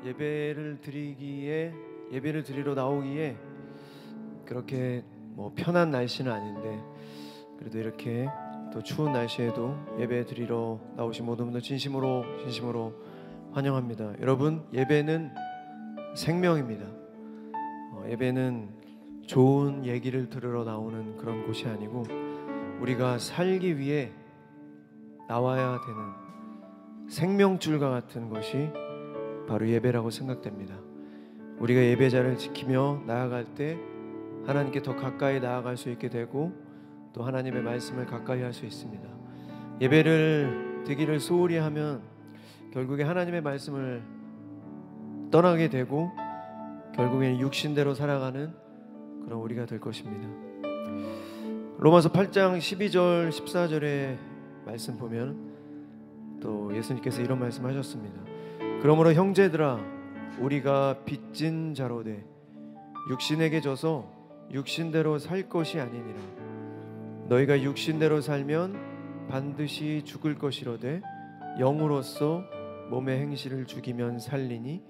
예배를 드리러 나오기에 그렇게 편한 날씨는 아닌데, 그래도 이렇게 또 추운 날씨에도 예배 드리러 나오신 모든 분들 진심으로 환영합니다. 여러분, 예배는 생명입니다. 예배는 좋은 얘기를 들으러 나오는 그런 곳이 아니고 우리가 살기 위해 나와야 되는 생명줄과 같은 것이 바로 예배라고 생각됩니다. 우리가 예배자를 지키며 나아갈 때 하나님께 더 가까이 나아갈 수 있게 되고 또 하나님의 말씀을 가까이 할 수 있습니다. 예배를 드리기를 소홀히 하면 결국에 하나님의 말씀을 떠나게 되고 결국에는 육신대로 살아가는 그런 우리가 될 것입니다. 로마서 8장 12절 14절의 말씀 보면 또 예수님께서 이런 말씀하셨습니다. 그러므로 형제들아, 우리가 빚진 자로되 육신에게 져서 육신대로 살 것이 아니니라. 너희가 육신대로 살면 반드시 죽을 것이로되 영으로서 몸의 행실을 죽이면 살리니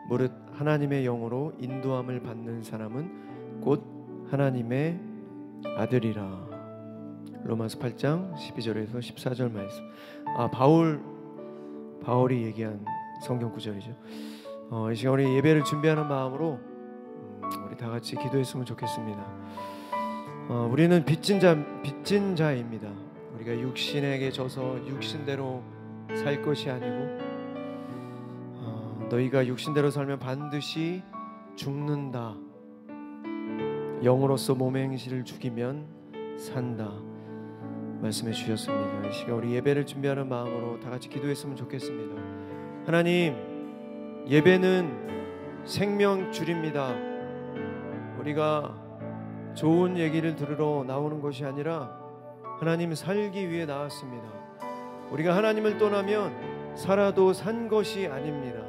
무릇 하나님의 영으로 인도함을 받는 사람은 곧 하나님의 아들이라. 로마서 8장 12절에서 14절 말씀. 바울이 얘기한 성경 구절이죠. 이 시간 우리 예배를 준비하는 마음으로 우리 다 같이 기도했으면 좋겠습니다. 우리는 빚진 자입니다. 우리가 육신에게 져서 육신대로 살 것이 아니고 너희가 육신대로 살면 반드시 죽는다. 영으로서 몸의 행실을 죽이면 산다. 말씀해 주셨습니다. 이 시간 우리 예배를 준비하는 마음으로 다 같이 기도했으면 좋겠습니다. 하나님, 예배는 생명줄입니다. 우리가 좋은 얘기를 들으러 나오는 것이 아니라 하나님 살기 위해 나왔습니다. 우리가 하나님을 떠나면 살아도 산 것이 아닙니다.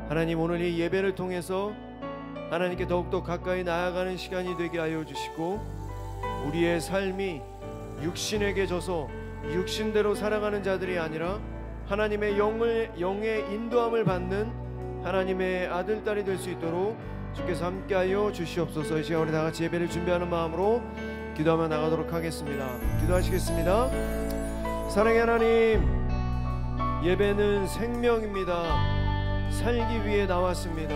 하나님, 오늘 이 예배를 통해서 하나님께 더욱더 가까이 나아가는 시간이 되게 하여 주시고 우리의 삶이 육신에게 져서 육신대로 살아가는 자들이 아니라 하나님의 영의 인도함을 받는 하나님의 아들, 딸이 될 수 있도록 주께서 함께하여 주시옵소서. 이 시간 우리 다같이 예배를 준비하는 마음으로 기도하며 나가도록 하겠습니다. 기도하시겠습니다. 사랑의 하나님, 예배는 생명입니다. 살기 위해 나왔습니다.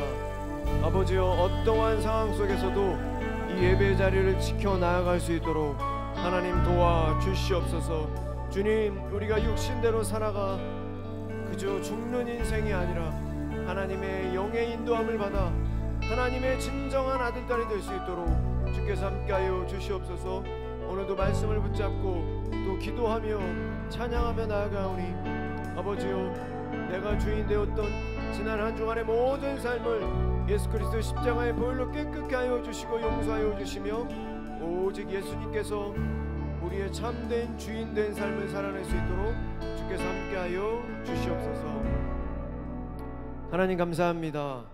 아버지여, 어떠한 상황 속에서도 이 예배 자리를 지켜 나아갈 수 있도록 하나님 도와주시옵소서. 주님, 우리가 육신대로 살아가 그저 죽는 인생이 아니라 하나님의 영의 인도함을 받아 하나님의 진정한 아들, 딸이 될 수 있도록 주께서 함께하여 주시옵소서. 오늘도 말씀을 붙잡고 또 기도하며 찬양하며 나아가오니 아버지여, 내가 주인 되었던 지난 한 주간의 모든 삶을 예수 그리스도 십자가의 보혈로 깨끗게 하여 주시고 용서하여 주시며 오직 예수님께서 우리의 참된 주인 된 삶을 살아낼 수 있도록 주께서 함께하여 주시옵소서. 하나님, 감사합니다.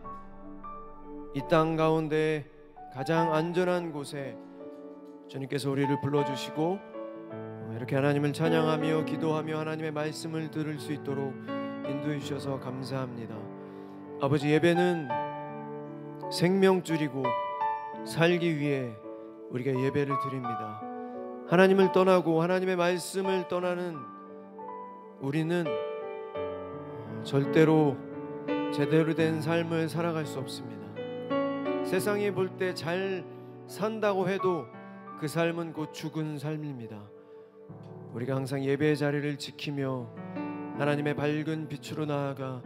이 땅 가운데 가장 안전한 곳에 주님께서 우리를 불러주시고 이렇게 하나님을 찬양하며 기도하며 하나님의 말씀을 들을 수 있도록 인도해 주셔서 감사합니다. 아버지, 예배는 생명줄이고 살기 위해 우리가 예배를 드립니다. 하나님을 떠나고 하나님의 말씀을 떠나는 우리는 절대로 제대로 된 삶을 살아갈 수 없습니다. 세상이 볼 때 잘 산다고 해도 그 삶은 곧 죽은 삶입니다. 우리가 항상 예배의 자리를 지키며 하나님의 밝은 빛으로 나아가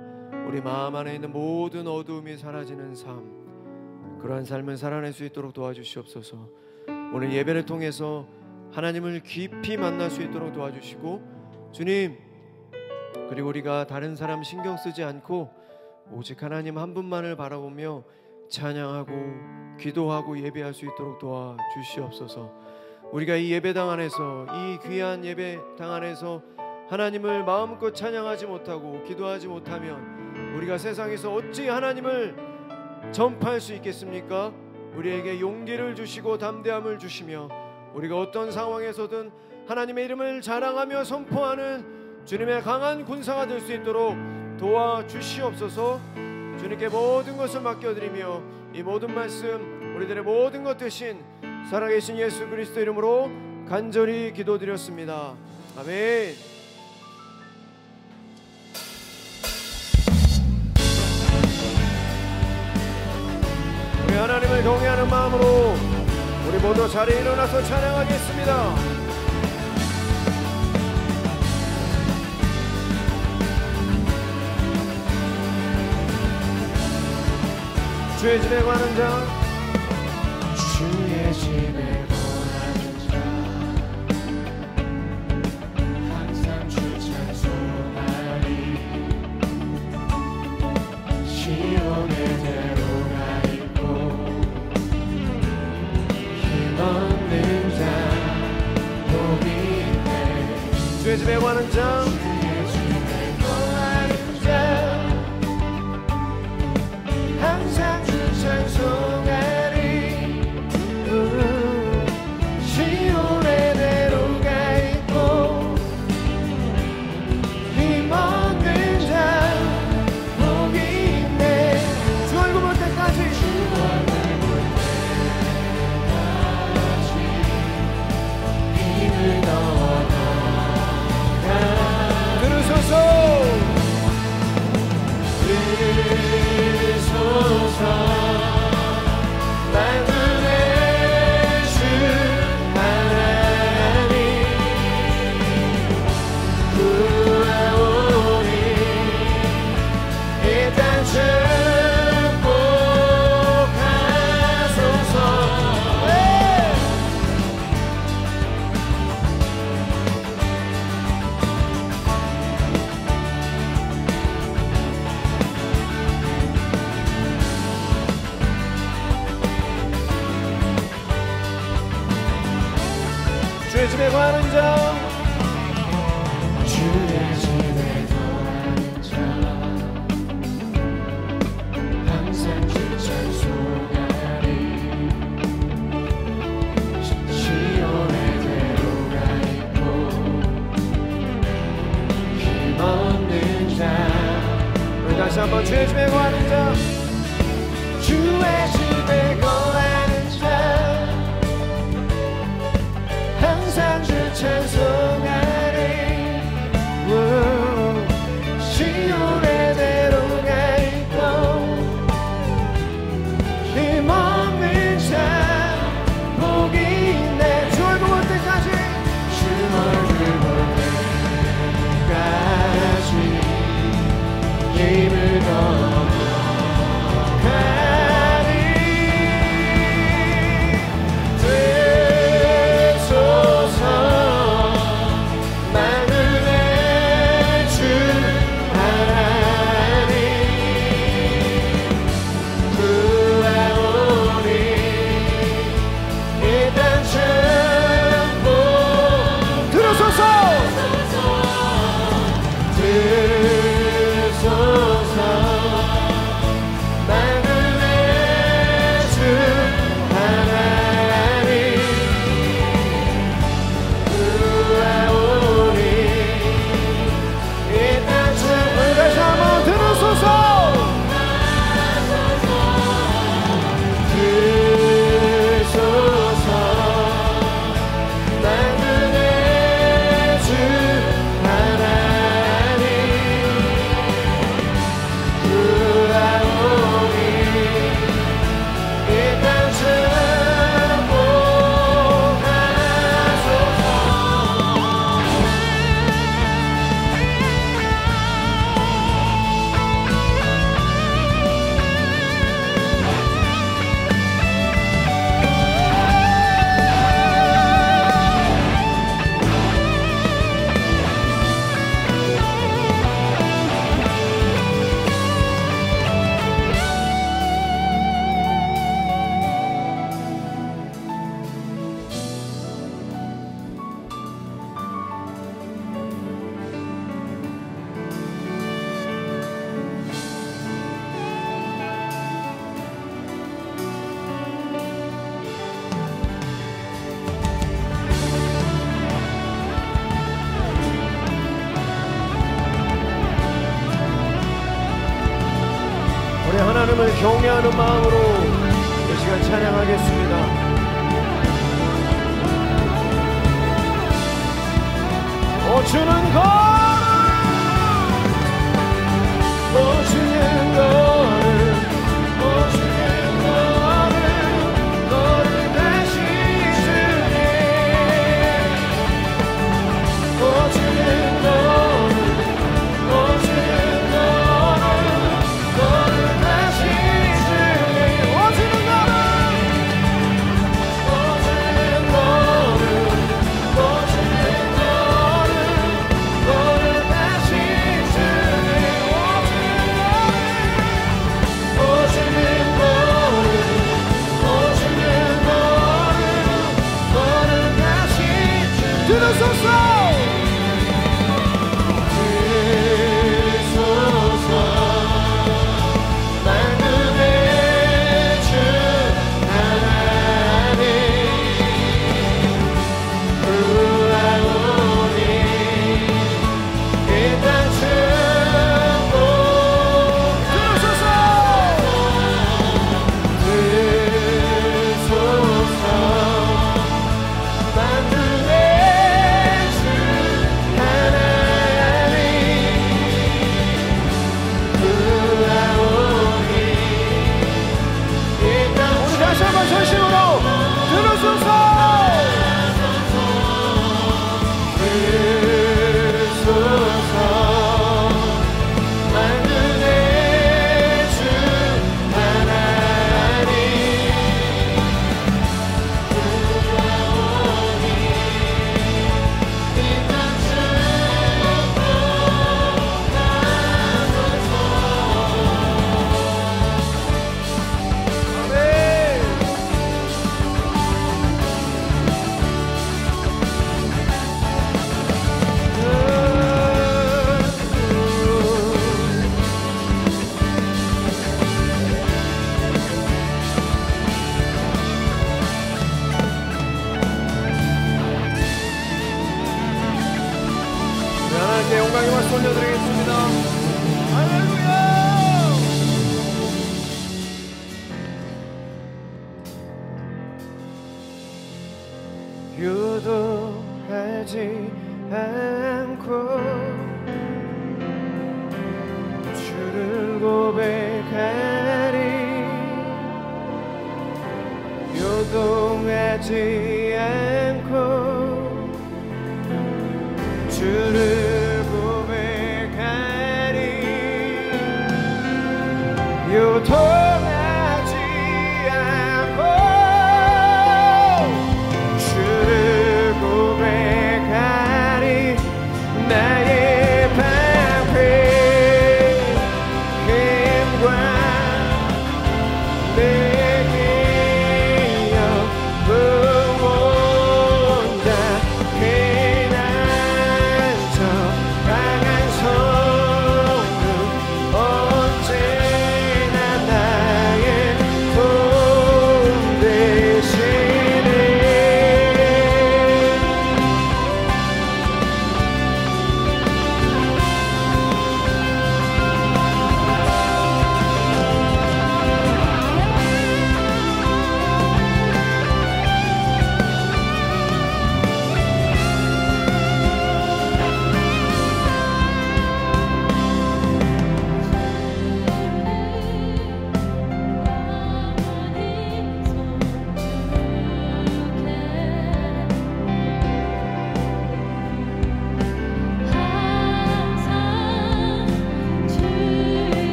우리 마음 안에 있는 모든 어두움이 사라지는 삶, 그러한 삶을 살아낼 수 있도록 도와주시옵소서. 오늘 예배를 통해서 하나님을 깊이 만날 수 있도록 도와주시고 주님, 그리고 우리가 다른 사람 신경 쓰지 않고 오직 하나님 한 분만을 바라보며 찬양하고 기도하고 예배할 수 있도록 도와주시옵소서. 우리가 이 예배당 안에서, 이 귀한 예배당 안에서 하나님을 마음껏 찬양하지 못하고 기도하지 못하면 우리가 세상에서 어찌 하나님을 전파할 수 있겠습니까? 우리에게 용기를 주시고 담대함을 주시며 우리가 어떤 상황에서든 하나님의 이름을 자랑하며 선포하는 주님의 강한 군사가 될 수 있도록 도와주시옵소서. 주님께 모든 것을 맡겨드리며 이 모든 말씀 우리들의 모든 것 되신 살아계신 예수 그리스도 이름으로 간절히 기도드렸습니다. 아멘. 우리 하나님을 경외하는 마음으로 우리 모두 자리에 일어나서 찬양하겠습니다. 주의 집에 관한 자, 주의 집에 거하는 자, 항상 주 찬송하리. 시온의 대로가 있고 힘없는 자 복이 있네. 주의 집에 관한 자, 주의 집에 거하는 자, 항상 주 찬송하리. 시온의 대로가 있고 힘없는 자 복이 있네. 주 얼굴 볼 때까지, 주 얼굴 볼 때까지 힘을 넣어가. 들으소서. 들으소서. 만군의 주 하나님 구하오니 이 땅 축복하소서. 주의 집에 관한 자, 주의 집에 거하는 자, 항상 주 찬송하리. 시온의 대로가 있고 힘없는 자. 우리 다시 한번 주의 집에 관한 자, 주의 집에 거하는 자, 항상 주 찬송하리. 시온의 대로가 있고 힘없는 자 복이 있네. 주 얼굴 볼 때까지, 주 얼굴 볼 때까지 힘을 더하가. 하나님을 경외하는 마음으로 이 시간 찬양하겠습니다. 주는 것, 주는 거를, 주는 거를, 너를 다시 주네. 주는 거를, 주는 거를, 너를 다시 주네. 주는 영광의 말씀 올려드리겠습니다. 할렐루야. 유도하지 않고 주를 고백하리. 요동하지 않고 주를 요동하지 않고 주를 고백하리. 나의 방패 힘과 내게 영원다. 괜한 저 강한 성령 언제나 나의 돈 되시네.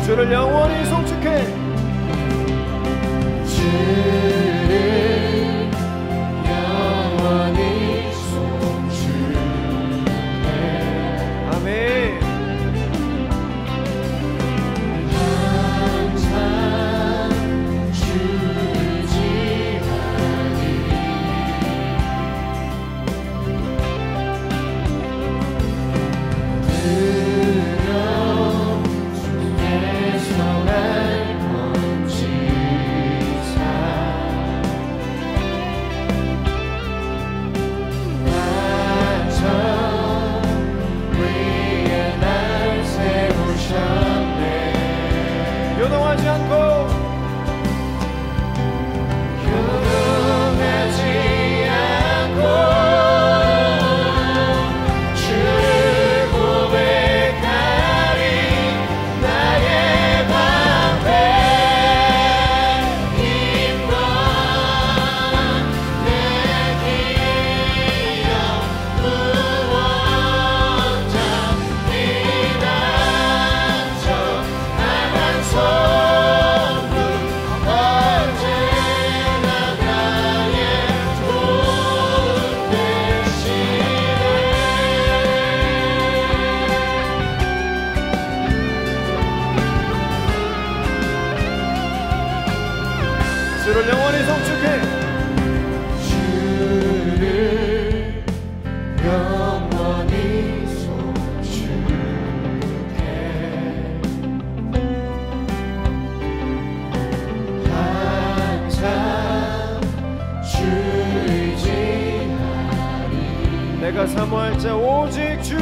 주를 영원히 송축해. 주를 영원히 송축해. 아멘. 항상 주를 요동하지 않고 주를 영원히 송축해 주를 영원히 송축해 항상 주 의지하리 내가 사모할 자 오직 주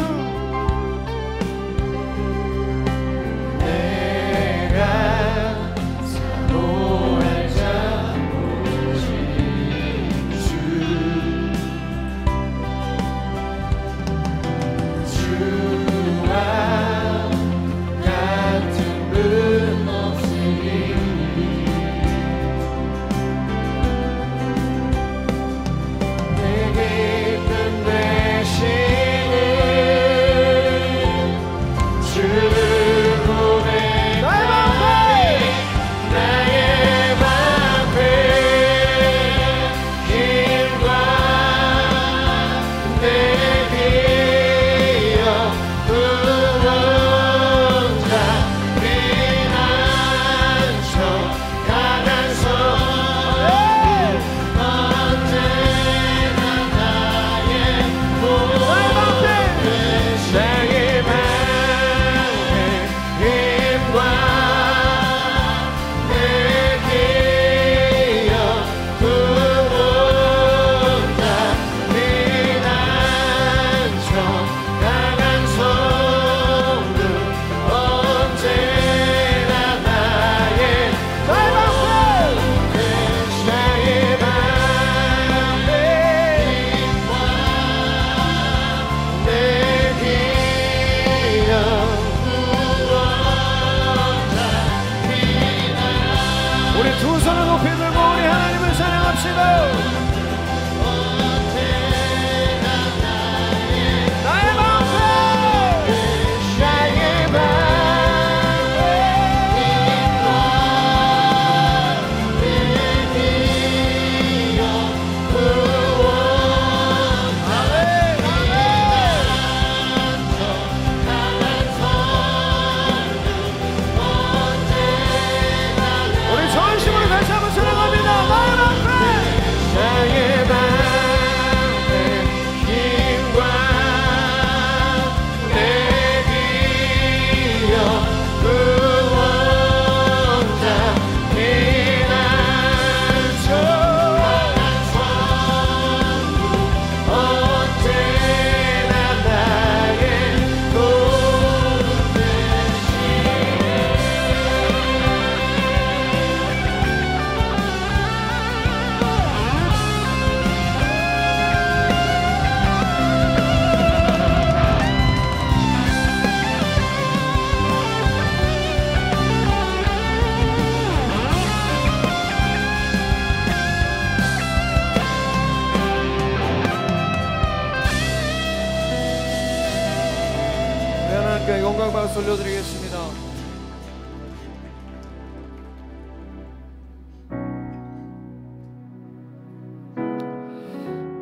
영광 박수 올려드리겠습니다.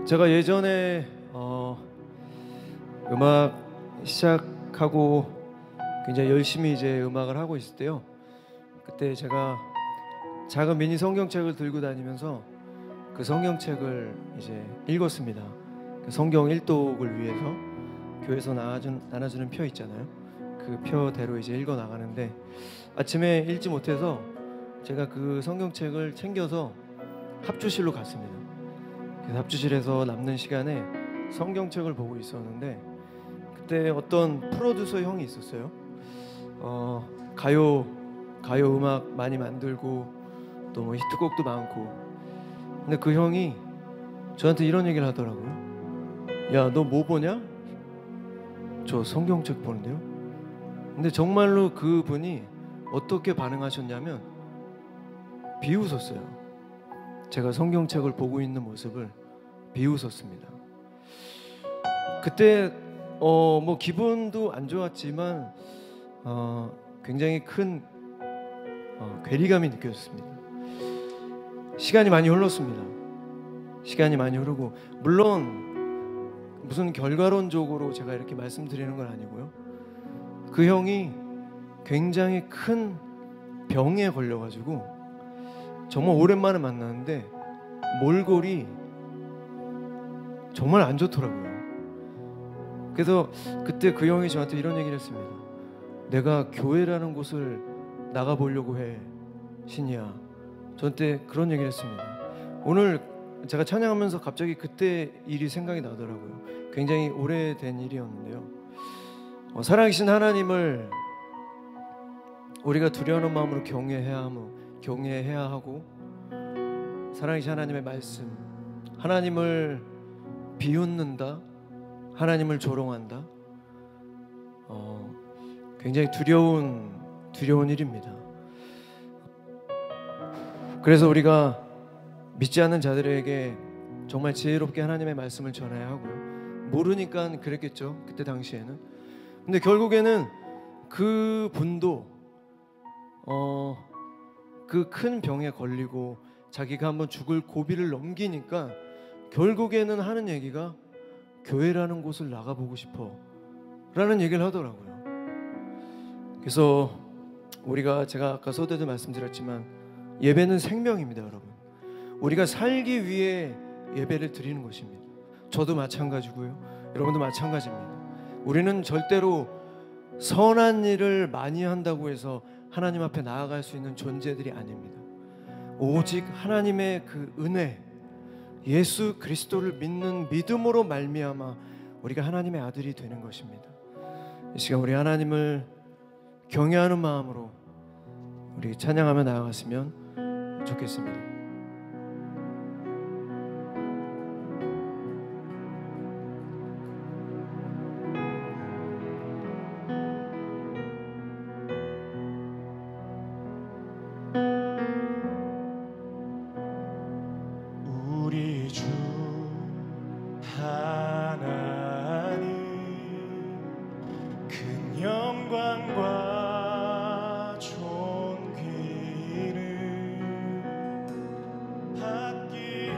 제가 예전에 음악 시작하고 굉장히 열심히 이제 음악을 하고 있을 때요, 그때 제가 작은 미니 성경책을 들고 다니면서 그 성경책을 이제 읽었습니다. 그 성경 일독을 위해서 교회에서 나눠주는 표 있잖아요. 그 표대로 이제 읽어 나가는데 아침에 읽지 못해서 제가 그 성경책을 챙겨서 합주실로 갔습니다. 그래서 합주실에서 남는 시간에 성경책을 보고 있었는데 그때 어떤 프로듀서 형이 있었어요. 가요 가요 음악 많이 만들고 또 뭐 히트곡도 많고. 근데 그 형이 저한테 이런 얘기를 하더라고요. 야, 너 뭐 보냐? 저 성경책 보는데요. 근데 정말로 그분이 어떻게 반응하셨냐면 비웃었어요. 제가 성경책을 보고 있는 모습을 비웃었습니다. 그때 뭐 기분도 안 좋았지만 굉장히 큰 괴리감이 느껴졌습니다. 시간이 많이 흘렀습니다. 시간이 많이 흐르고, 물론 무슨 결과론적으로 제가 이렇게 말씀드리는 건 아니고요. 그 형이 굉장히 큰 병에 걸려가지고 정말 오랜만에 만났는데 몰골이 정말 안 좋더라고요. 그래서 그때 그 형이 저한테 이런 얘기를 했습니다. 내가 교회라는 곳을 나가보려고 해, 신이야. 저한테 그런 얘기를 했습니다. 오늘 제가 찬양하면서 갑자기 그때 일이 생각이 나더라고요. 굉장히 오래된 일이었는데요. 살아계신 하나님을 우리가 두려워하는 마음으로 경외해야 하고, 살아계신 하나님의 말씀, 하나님을 비웃는다, 하나님을 조롱한다, 굉장히 두려운 일입니다. 그래서 우리가 믿지 않는 자들에게 정말 지혜롭게 하나님의 말씀을 전해야 하고요. 모르니까 그랬겠죠, 그때 당시에는. 근데 결국에는 그 분도 그 큰 병에 걸리고 자기가 한번 죽을 고비를 넘기니까 결국에는 하는 얘기가 교회라는 곳을 나가보고 싶어 라는 얘기를 하더라고요. 그래서 제가 아까 서두에도 말씀드렸지만 예배는 생명입니다, 여러분. 우리가 살기 위해 예배를 드리는 것입니다. 저도 마찬가지고요, 여러분도 마찬가지입니다. 우리는 절대로 선한 일을 많이 한다고 해서 하나님 앞에 나아갈 수 있는 존재들이 아닙니다. 오직 하나님의 그 은혜, 예수 그리스도를 믿는 믿음으로 말미암아 우리가 하나님의 아들이 되는 것입니다. 이 시간 우리 하나님을 경외하는 마음으로 우리 찬양하며 나아갔으면 좋겠습니다. 우리 주 하나님, 큰 영광과 존귀를 받기에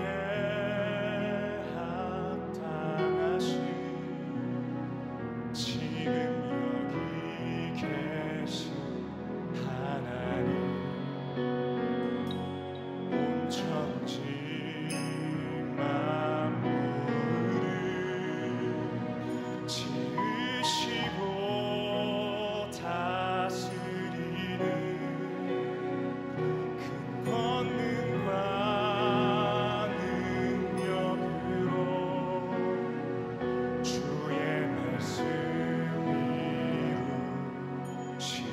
합당하신 지금 여기 계신 하나님, 온 천지 지으시고 다스리는 큰 권능과 능력으로 주의 말씀 이루시리.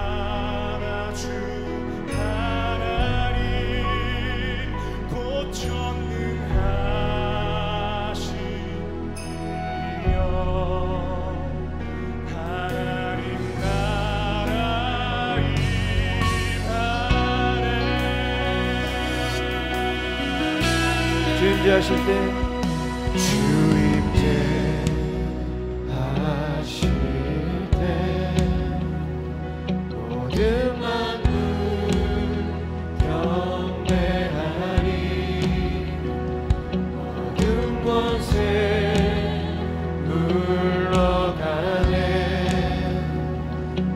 거룩하다 주 하나님, 곧 전능하신 이여, 하나님 나라 임하네. 주 임재하실 때 주 임재하실 때 모든 만물 경배하리. 모든 권세 물러가네.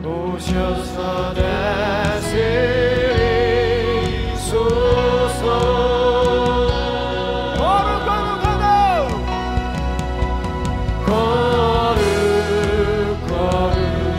오셔서 다스리소서. 거룩하다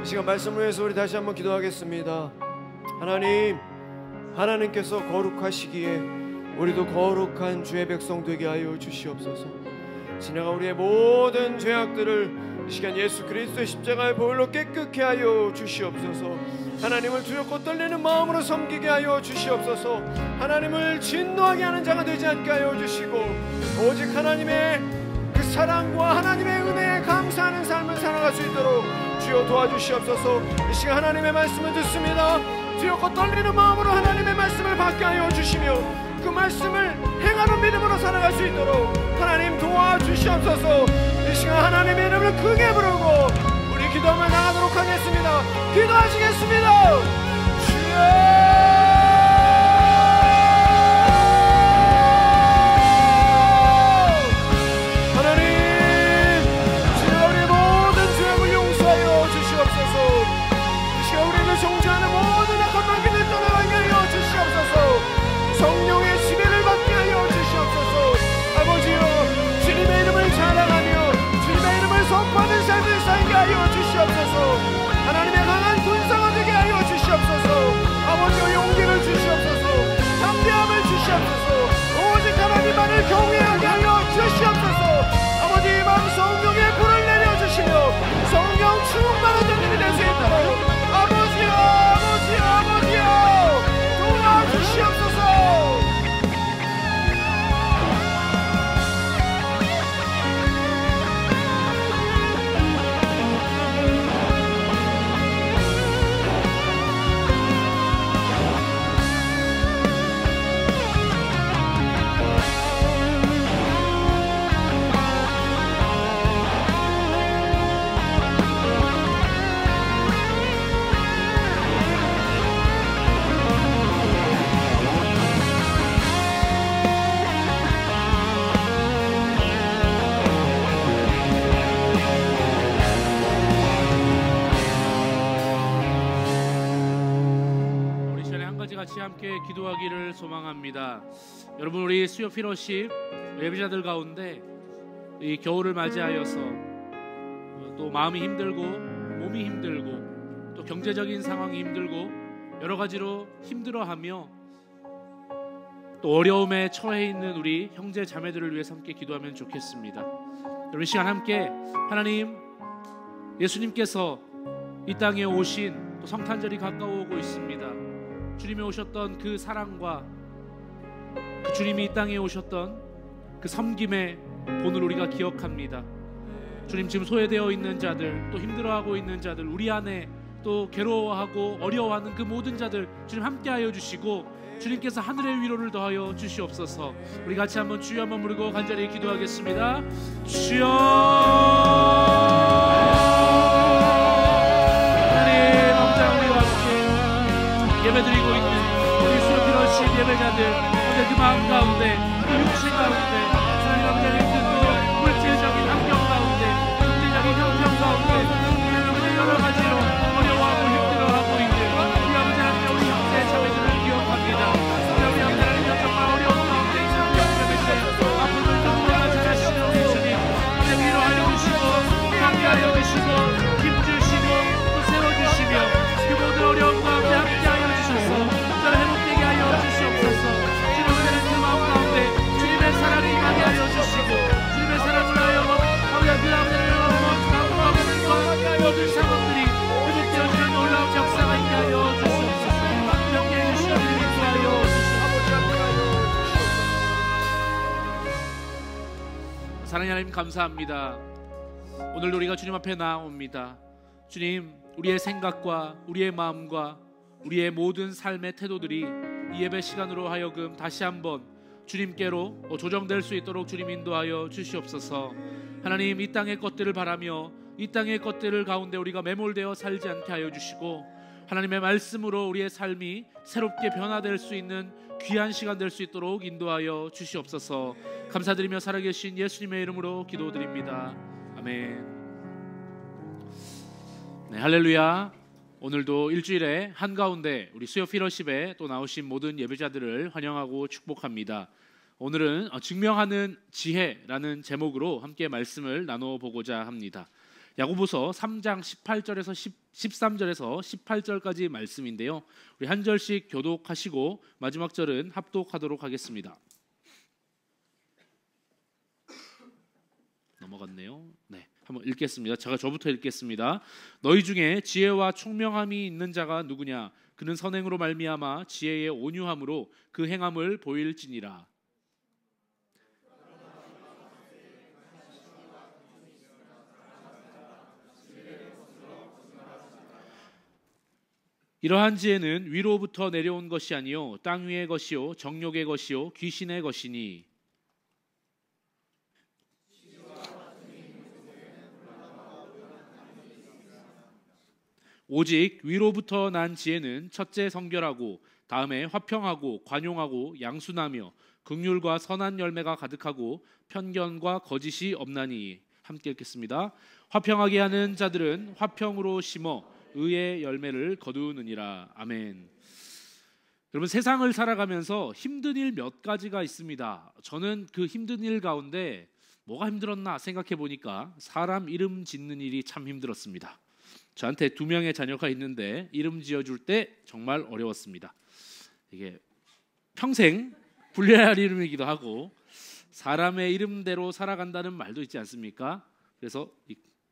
시간 말씀을 위해서 우리 다시 한번 기도하겠습니다. 하나님께서 거룩하시기에 우리도 거룩한 주의 백성 되게 하여 주시옵소서. 지나가 우리의 모든 죄악들을 이 시간 예수 그리스도의 십자가의 보혈로 깨끗게 하여 주시옵소서. 하나님을 두렵고 떨리는 마음으로 섬기게 하여 주시옵소서. 하나님을 진노하게 하는 자가 되지 않게 하여 주시고 오직 하나님의 그 사랑과 하나님의 은혜에 감사하는 삶을 살아갈 수 있도록 주여 도와주시옵소서. 이 시간 하나님의 말씀을 듣습니다. 두렵고 떨리는 마음으로 하나님의 말씀을 받게 하여 주시며 그 말씀을 행하는 믿음으로 살아갈 수 있도록 하나님 도와주시옵소서. 이 시간 하나님의 이름을 크게 부르고 우리 기도하며 나가도록 하겠습니다. 기도하시겠습니다. 주여 성령의 지배를 받게 하여 주시옵소서. 아버지여 주님의 이름을 자랑하며 주님의 이름을 선포하는 삶을 살게 하여 주시옵소서. 하나님의 강한 군사가 되게 하여 주시옵소서. 아버지여 용기를 주시옵소서. 담대함을 주시옵소서. 오직 하나님만을 경외하게 하여 주시옵소서. 아버지 이 마음 성령의 불을 내려주시며 성령 충만한 자들이 될 수 있도록 아버지여 도와주시옵소서. 같이 함께 기도하기를 소망합니다. 여러분 우리 수요 피로십 예배자들 가운데 이 겨울을 맞이하여서 또 마음이 힘들고 몸이 힘들고 또 경제적인 상황이 힘들고 여러 가지로 힘들어하며 또 어려움에 처해 있는 우리 형제 자매들을 위해서 함께 기도하면 좋겠습니다. 여러분 이 시간 함께 하나님 예수님께서 이 땅에 오신 또 성탄절이 가까워오고 있습니다. 주님이 오셨던 그 사랑과 그 주님이 이 땅에 오셨던 그 섬김의 본을 우리가 기억합니다. 주님 지금 소외되어 있는 자들 또 힘들어하고 있는 자들 우리 안에 또 괴로워하고 어려워하는 그 모든 자들 주님 함께하여 주시고 주님께서 하늘의 위로를 더하여 주시옵소서. 우리 같이 한번 주여 한번 부르고 간절히 기도하겠습니다. 주여 하나님 엄장 우리와 함께 예배드리고 있는 우리 수요 피로십 예배자들 오늘 그 마음 가운데 그 육신 가운데 하나님 아버지의 그 물질적인 환경 가운데 경제적인 형편 가운데 하나님 여러 가지로 어려워하고 힘들어하고 있는 우리 아버지 하나님 우리 형제 자매들을 기억합니다. 우리 아버지 하나님 정말 어려운 가운데 성경에서 아픔을 통과하여 주시는 우리 주님 위로하여 주시고 함께하여 주시고 힘 주시고 또 세워주시며 그 모든 어려움 가운데 함께하여 주셔서 저를 회복되게 하여 주시옵소서. 주님께는 그 마음 가운데 주님의 사랑이 임하게 하여 주시고 주님의 사랑을 하여 아버지 그 아버지를 강구하고 있는 모든 상황들이 회복되어지는 놀라운 역사가 있게 하여 주시옵소서. 명예해 주시는 주님 인도하여 주시옵소서. 사랑하는 하나님 감사합니다. 오늘도 우리가 주님 앞에 나옵니다. 주님 우리의 생각과 우리의 마음과 우리의 모든 삶의 태도들이 이 예배 시간으로 하여금 다시 한번 주님께로 조정될 수 있도록 주님 인도하여 주시옵소서. 하나님 이 땅의 것들을 바라며 이 땅의 것들을 가운데 우리가 매몰되어 살지 않게 하여 주시고 하나님의 말씀으로 우리의 삶이 새롭게 변화될 수 있는 귀한 시간 될 수 있도록 인도하여 주시옵소서. 감사드리며 살아계신 예수님의 이름으로 기도드립니다. 아멘. 네, 할렐루야. 오늘도 일주일에 한가운데 우리 수요 피러십에 또 나오신 모든 예배자들을 환영하고 축복합니다. 오늘은 증명하는 지혜라는 제목으로 함께 말씀을 나눠보고자 합니다. 야고보서 3장 18절에서 13절에서 18절까지 말씀인데요. 우리 한 절씩 교독하시고 마지막 절은 합독하도록 하겠습니다. 넘어갔네요. 네, 한번 읽겠습니다. 저부터 읽겠습니다. 너희 중에 지혜와 총명함이 있는 자가 누구냐? 그는 선행으로 말미암아 지혜의 온유함으로 그 행함을 보일지니라. 이러한 지혜는 위로부터 내려온 것이 아니요 땅 위의 것이요 정욕의 것이요 귀신의 것이니 오직 위로부터 난 지혜는 첫째 성결하고 다음에 화평하고 관용하고 양순하며 긍휼과 선한 열매가 가득하고 편견과 거짓이 없나니. 함께 읽겠습니다. 화평하게 하는 자들은 화평으로 심어 의의 열매를 거두느니라. 아멘. 여러분, 세상을 살아가면서 힘든 일 몇 가지가 있습니다. 저는 그 힘든 일 가운데 뭐가 힘들었나 생각해 보니까 사람 이름 짓는 일이 참 힘들었습니다. 저한테 2명의 자녀가 있는데 이름 지어줄 때 정말 어려웠습니다. 이게 평생 불려야 할 이름이기도 하고 사람의 이름대로 살아간다는 말도 있지 않습니까? 그래서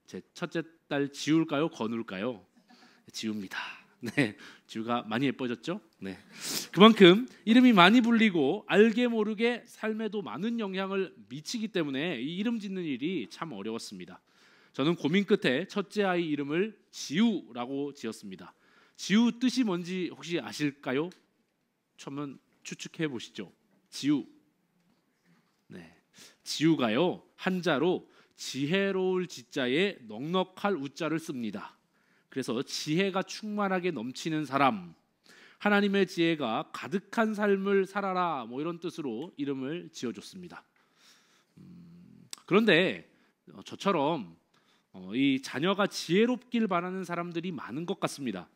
제 첫째 딸 지울까요? 건울까요? 지웁니다. 네, 지우가 많이 예뻐졌죠? 네, 그만큼 이름이 많이 불리고 알게 모르게 삶에도 많은 영향을 미치기 때문에 이 이름 짓는 일이 참 어려웠습니다. 저는 고민 끝에 첫째 아이 이름을 지우라고 지었습니다. 지우 뜻이 뭔지 혹시 아실까요? 한번 추측해 보시죠. 지우. 네, 지우가요 한자로 지혜로울 지자에 넉넉할 우자를 씁니다. 그래서 지혜가 충만하게 넘치는 사람, 하나님의 지혜가 가득한 삶을 살아라, 뭐 이런 뜻으로 이름을 지어줬습니다. 그런데 저처럼 이 자녀가 지혜롭길 바라는 사람들이 많은 것 같습니다.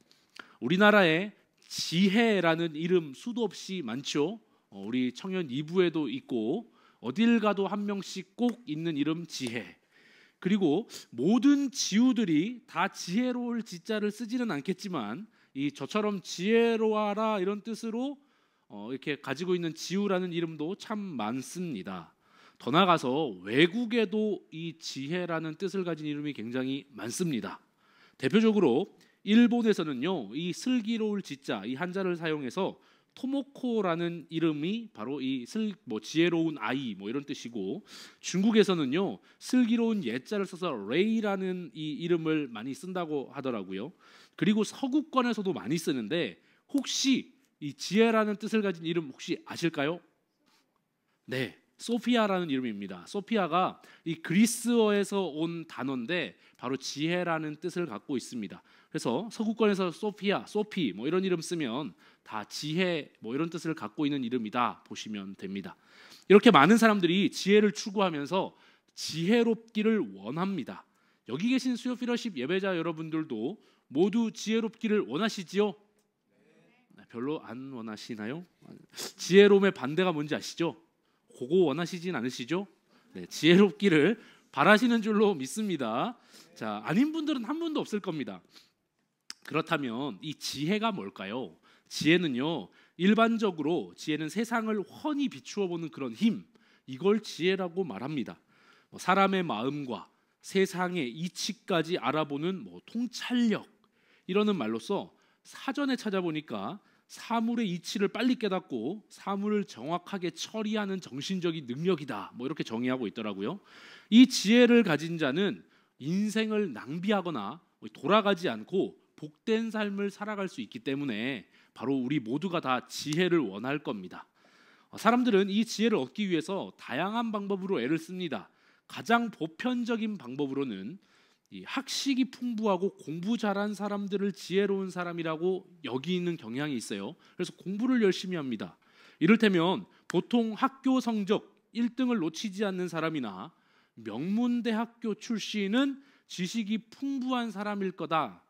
우리나라에 지혜라는 이름 수도 없이 많죠. 우리 청년 2부에도 있고 어딜 가도 한 명씩 꼭 있는 이름 지혜. 그리고 모든 지우들이 다 지혜로울 지자를 쓰지는 않겠지만 이 저처럼 지혜로워라 이런 뜻으로 이렇게 가지고 있는 지우라는 이름도 참 많습니다. 더 나아가서 외국에도 이 지혜라는 뜻을 가진 이름이 굉장히 많습니다. 대표적으로 일본에서는요, 이 슬기로울 지자, 이 한자를 사용해서 토모코라는 이름이 바로 이 지혜로운 아이 뭐 이런 뜻이고, 중국에서는요 슬기로운 예자를 써서 레이라는 이 이름을 많이 쓴다고 하더라고요. 그리고 서구권에서도 많이 쓰는데 혹시 이 지혜라는 뜻을 가진 이름 혹시 아실까요? 네, 소피아라는 이름입니다. 소피아가 이 그리스어에서 온 단어인데 바로 지혜라는 뜻을 갖고 있습니다. 그래서 서구권에서 소피아, 소피 뭐 이런 이름 쓰면 다 지혜 뭐 이런 뜻을 갖고 있는 이름이다 보시면 됩니다. 이렇게 많은 사람들이 지혜를 추구하면서 지혜롭기를 원합니다. 여기 계신 수요 피러십 예배자 여러분들도 모두 지혜롭기를 원하시지요? 별로 안 원하시나요? 지혜로움의 반대가 뭔지 아시죠? 그거 원하시진 않으시죠? 네, 지혜롭기를 바라시는 줄로 믿습니다. 자, 아닌 분들은 한 분도 없을 겁니다. 그렇다면 이 지혜가 뭘까요? 지혜는요, 일반적으로 지혜는 세상을 훤히 비추어 보는 그런 힘, 이걸 지혜라고 말합니다. 사람의 마음과 세상의 이치까지 알아보는 통찰력, 이러는 말로써 사전에 찾아보니까 사물의 이치를 빨리 깨닫고 사물을 정확하게 처리하는 정신적인 능력이다, 이렇게 정의하고 있더라고요. 이 지혜를 가진 자는 인생을 낭비하거나 돌아가지 않고 복된 삶을 살아갈 수 있기 때문에 바로 우리 모두가 다 지혜를 원할 겁니다. 사람들은 이 지혜를 얻기 위해서 다양한 방법으로 애를 씁니다. 가장 보편적인 방법으로는 이 학식이 풍부하고 공부 잘한 사람들을 지혜로운 사람이라고 여기는 경향이 있어요. 그래서 공부를 열심히 합니다. 이를테면 보통 학교 성적 1등을 놓치지 않는 사람이나 명문대학교 출신은 지식이 풍부한 사람일 거다,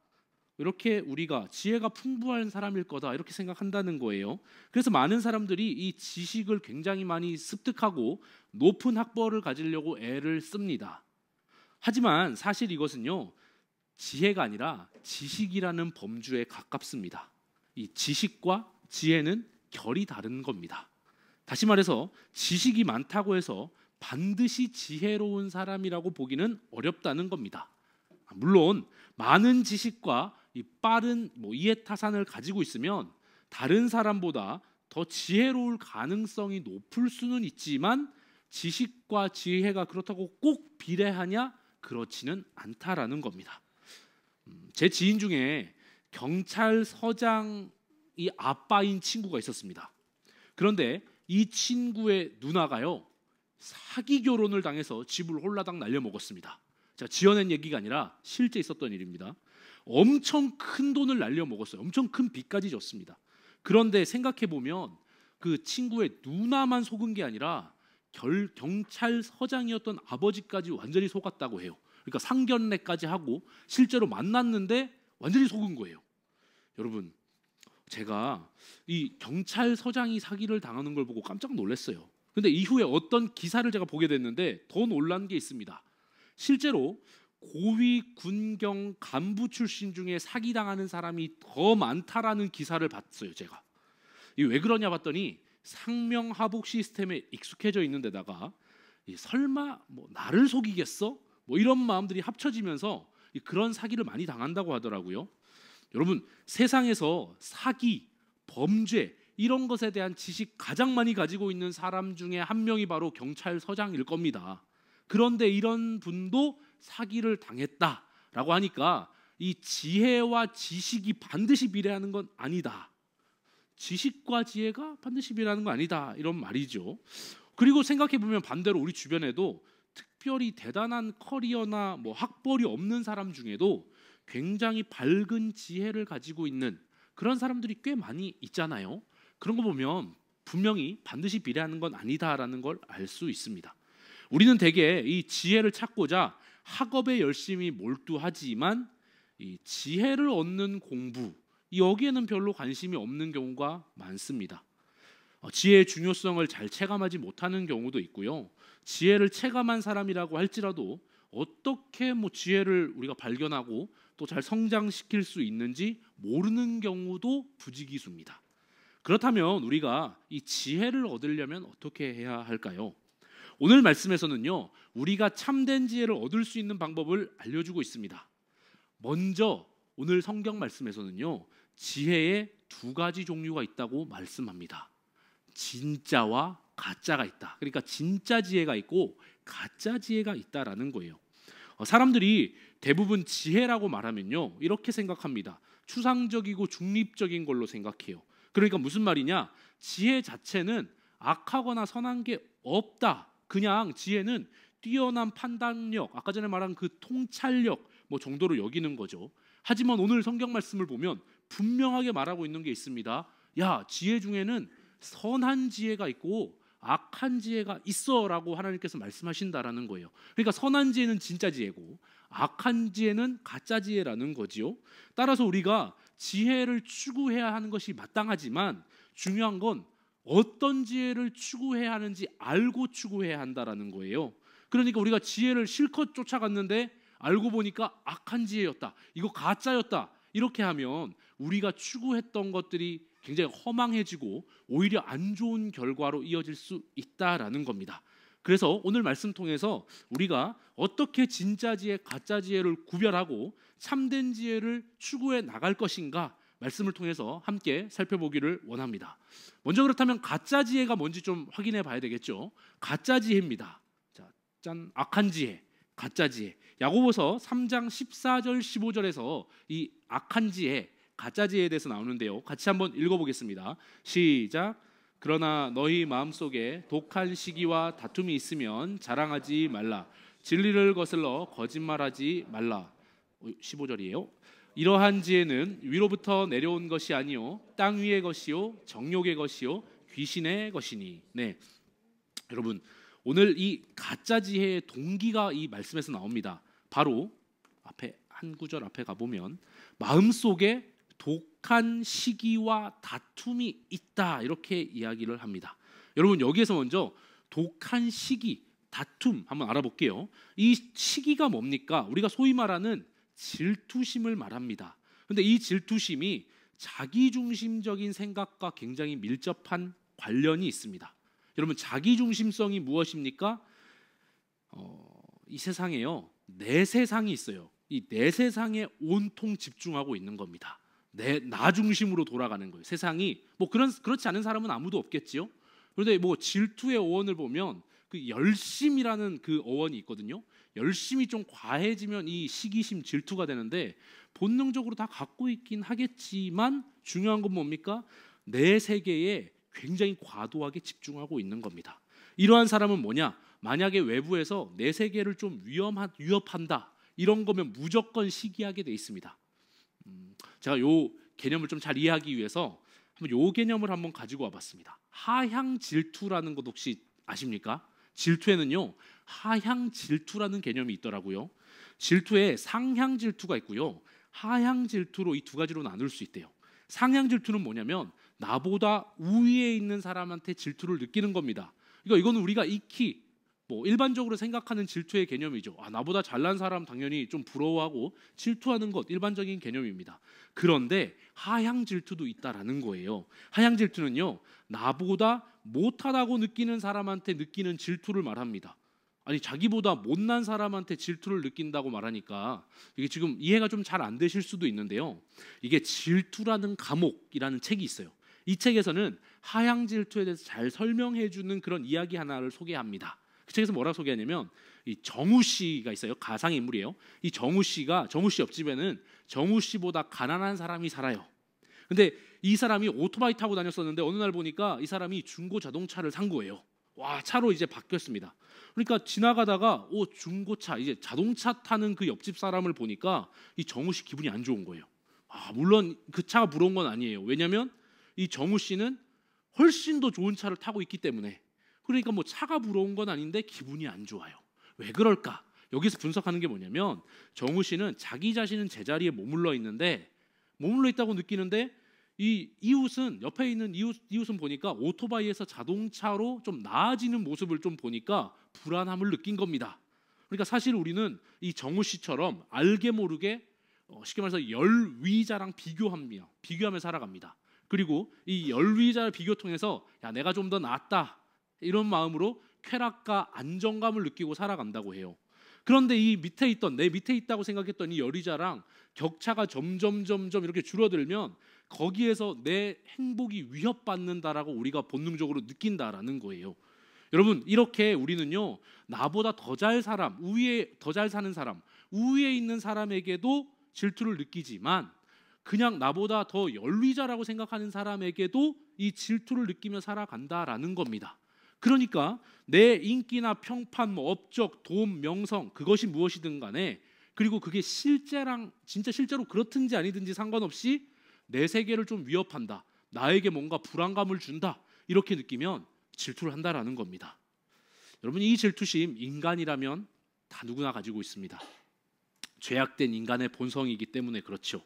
이렇게 우리가 지혜가 풍부한 사람일 거다 이렇게 생각한다는 거예요. 그래서 많은 사람들이 이 지식을 굉장히 많이 습득하고 높은 학벌을 가지려고 애를 씁니다. 하지만 사실 이것은요, 지혜가 아니라 지식이라는 범주에 가깝습니다. 이 지식과 지혜는 결이 다른 겁니다. 다시 말해서 지식이 많다고 해서 반드시 지혜로운 사람이라고 보기는 어렵다는 겁니다. 물론 많은 지식과 이 빠른 이해타산을 가지고 있으면 다른 사람보다 더 지혜로울 가능성이 높을 수는 있지만 지식과 지혜가 그렇다고 꼭 비례하냐? 그렇지는 않다라는 겁니다. 제 지인 중에 경찰서장이 아빠인 친구가 있었습니다. 그런데 이 친구의 누나가요, 사기 결혼을 당해서 집을 홀라당 날려먹었습니다. 자, 지어낸 얘기가 아니라 실제 있었던 일입니다. 엄청 큰 돈을 날려먹었어요. 엄청 큰 빚까지 졌습니다. 그런데 생각해보면 그 친구의 누나만 속은 게 아니라 경찰서장이었던 아버지까지 완전히 속았다고 해요. 그러니까 상견례까지 하고 실제로 만났는데 완전히 속은 거예요. 여러분, 제가 이 경찰서장이 사기를 당하는 걸 보고 깜짝 놀랐어요. 근데 이후에 어떤 기사를 제가 보게 됐는데 더 놀란 게 있습니다. 실제로 고위 군경 간부 출신 중에 사기당하는 사람이 더 많다라는 기사를 봤어요. 제가 이 왜 그러냐 봤더니 상명하복 시스템에 익숙해져 있는 데다가 설마 나를 속이겠어? 이런 마음들이 합쳐지면서 그런 사기를 많이 당한다고 하더라고요. 여러분, 세상에서 사기, 범죄 이런 것에 대한 지식 가장 많이 가지고 있는 사람 중에 한 명이 바로 경찰서장일 겁니다. 그런데 이런 분도 사기를 당했다라고 하니까 이 지혜와 지식이 반드시 비례하는 건 아니다. 지식과 지혜가 반드시 비례하는 건 아니다. 이런 말이죠. 그리고 생각해보면 반대로 우리 주변에도 특별히 대단한 커리어나 학벌이 없는 사람 중에도 굉장히 밝은 지혜를 가지고 있는 그런 사람들이 꽤 많이 있잖아요. 그런 거 보면 분명히 반드시 비례하는 건 아니다라는 걸 알 수 있습니다. 우리는 대개 이 지혜를 찾고자 학업에 열심히 몰두하지만 이 지혜를 얻는 공부 여기에는 별로 관심이 없는 경우가 많습니다. 지혜의 중요성을 잘 체감하지 못하는 경우도 있고요. 지혜를 체감한 사람이라고 할지라도 어떻게 지혜를 우리가 발견하고 또 잘 성장시킬 수 있는지 모르는 경우도 부지기수입니다. 그렇다면 우리가 이 지혜를 얻으려면 어떻게 해야 할까요? 오늘 말씀에서는요, 우리가 참된 지혜를 얻을 수 있는 방법을 알려주고 있습니다. 먼저 오늘 성경 말씀에서는요, 지혜의 두 가지 종류가 있다고 말씀합니다. 진짜와 가짜가 있다. 그러니까 진짜 지혜가 있고 가짜 지혜가 있다라는 거예요. 사람들이 대부분 지혜라고 말하면요, 이렇게 생각합니다. 추상적이고 중립적인 걸로 생각해요. 그러니까 무슨 말이냐? 지혜 자체는 악하거나 선한 게 없다. 그냥 지혜는 뛰어난 판단력, 아까 전에 말한 그 통찰력 정도로 여기는 거죠. 하지만 오늘 성경 말씀을 보면 분명하게 말하고 있는 게 있습니다. 야, 지혜 중에는 선한 지혜가 있고 악한 지혜가 있어라고 하나님께서 말씀하신다라는 거예요. 그러니까 선한 지혜는 진짜 지혜고 악한 지혜는 가짜 지혜라는 거지요. 따라서 우리가 지혜를 추구해야 하는 것이 마땅하지만 중요한 건 어떤 지혜를 추구해야 하는지 알고 추구해야 한다라는 거예요. 그러니까 우리가 지혜를 실컷 쫓아갔는데 알고 보니까 악한 지혜였다, 이거 가짜였다, 이렇게 하면 우리가 추구했던 것들이 굉장히 허망해지고 오히려 안 좋은 결과로 이어질 수 있다라는 겁니다. 그래서 오늘 말씀 통해서 우리가 어떻게 진짜 지혜, 가짜 지혜를 구별하고 참된 지혜를 추구해 나갈 것인가 말씀을 통해서 함께 살펴보기를 원합니다. 먼저 그렇다면 가짜 지혜가 뭔지 좀 확인해 봐야 되겠죠. 가짜 지혜입니다. 자, 짠, 악한 지혜, 가짜 지혜. 야고보서 3장 14절 15절에서 이 악한 지혜, 가짜 지혜에 대해서 나오는데요. 같이 한번 읽어보겠습니다. 시작. 그러나 너희 마음속에 독한 시기와 다툼이 있으면 자랑하지 말라. 진리를 거슬러 거짓말하지 말라. 15절이에요. 이러한 지혜는 위로부터 내려온 것이 아니요 땅 위의 것이요 정욕의 것이요 귀신의 것이니. 네, 여러분, 오늘 이 가짜 지혜의 동기가 이 말씀에서 나옵니다. 바로 앞에 한 구절 앞에 가보면 마음속에 독한 시기와 다툼이 있다, 이렇게 이야기를 합니다. 여러분, 여기에서 먼저 독한 시기, 다툼 한번 알아볼게요. 이 시기가 뭡니까? 우리가 소위 말하는 질투심을 말합니다. 근데 이 질투심이 자기중심적인 생각과 굉장히 밀접한 관련이 있습니다. 여러분, 자기중심성이 무엇입니까? 이 세상에요, 내 세상이 있어요. 이 내 세상에 온통 집중하고 있는 겁니다. 나 중심으로 돌아가는 거예요. 세상이 그렇지 않은 사람은 아무도 없겠지요. 그런데 질투의 어원을 보면 그 열심이라는 그 어원이 있거든요. 열심이 좀 과해지면 이 시기심, 질투가 되는데 본능적으로 다 갖고 있긴 하겠지만 중요한 건 뭡니까? 내 세계에 굉장히 과도하게 집중하고 있는 겁니다. 이러한 사람은 뭐냐? 만약에 외부에서 내 세계를 좀 위협한다, 이런 거면 무조건 시기하게 돼 있습니다. 제가 요 개념을 좀 잘 이해하기 위해서 요 개념을 한번 가지고 와봤습니다. 하향 질투라는 것 혹시 아십니까? 질투에는요, 하향 질투라는 개념이 있더라고요. 질투에 상향 질투가 있고요, 하향 질투로 이 두 가지로 나눌 수 있대요. 상향 질투는 뭐냐면 나보다 우위에 있는 사람한테 질투를 느끼는 겁니다. 그러니까 이거는 우리가 익히 일반적으로 생각하는 질투의 개념이죠. 나보다 잘난 사람 당연히 좀 부러워하고 질투하는 것, 일반적인 개념입니다. 그런데 하향 질투도 있다라는 거예요. 하향 질투는요, 나보다 못하다고 느끼는 사람한테 느끼는 질투를 말합니다. 아니, 자기보다 못난 사람한테 질투를 느낀다고 말하니까 이게 지금 이해가 좀 잘 안 되실 수도 있는데요. 이게 질투라는 감옥이라는 책이 있어요. 이 책에서는 하향 질투에 대해서 잘 설명해 주는 그런 이야기 하나를 소개합니다. 그 책에서 뭐라고 소개하냐면, 이 정우 씨가 있어요. 가상 인물이에요. 이 정우 씨 옆집에는 정우 씨보다 가난한 사람이 살아요. 근데 이 사람이 오토바이 타고 다녔었는데 어느 날 보니까 이 사람이 중고 자동차를 산 거예요. 차로 이제 바뀌었습니다. 그러니까 지나가다가 중고차, 이제 자동차 타는 그 옆집 사람을 보니까 이 정우 씨 기분이 안 좋은 거예요. 물론 그 차가 부러운 건 아니에요. 왜냐하면 이 정우 씨는 훨씬 더 좋은 차를 타고 있기 때문에. 그러니까 차가 부러운 건 아닌데 기분이 안 좋아요. 왜 그럴까? 여기서 분석하는 게 뭐냐면, 정우 씨는 자기 자신은 제자리에 머물러 있다고 느끼는데 이 이웃은, 옆에 있는 이웃은 보니까 오토바이에서 자동차로 좀 나아지는 모습을 좀 보니까 불안함을 느낀 겁니다. 그러니까 사실 우리는 이 정우 씨처럼 알게 모르게 쉽게 말해서 열위자랑 비교하며 살아갑니다. 그리고 이 열위자를 비교 통해서 내가 좀 더 낫다, 이런 마음으로 쾌락과 안정감을 느끼고 살아간다고 해요. 그런데 내 밑에 있다고 생각했던 이 열의자랑 격차가 점점 이렇게 줄어들면 거기에서 내 행복이 위협받는다라고 우리가 본능적으로 느낀다라는 거예요. 여러분, 이렇게 우리는요, 나보다 더 잘 사는 사람, 우위에 있는 사람에게도 질투를 느끼지만 그냥 나보다 더 열의자라고 생각하는 사람에게도 이 질투를 느끼며 살아간다라는 겁니다. 그러니까 내 인기나 평판, 업적, 돈, 명성, 그것이 무엇이든 간에, 그리고 그게 진짜 실제로 그렇든지 아니든지 상관없이 내 세계를 좀 위협한다, 나에게 뭔가 불안감을 준다, 이렇게 느끼면 질투를 한다라는 겁니다. 여러분, 이 질투심 인간이라면 다 누구나 가지고 있습니다. 죄악된 인간의 본성이기 때문에 그렇죠.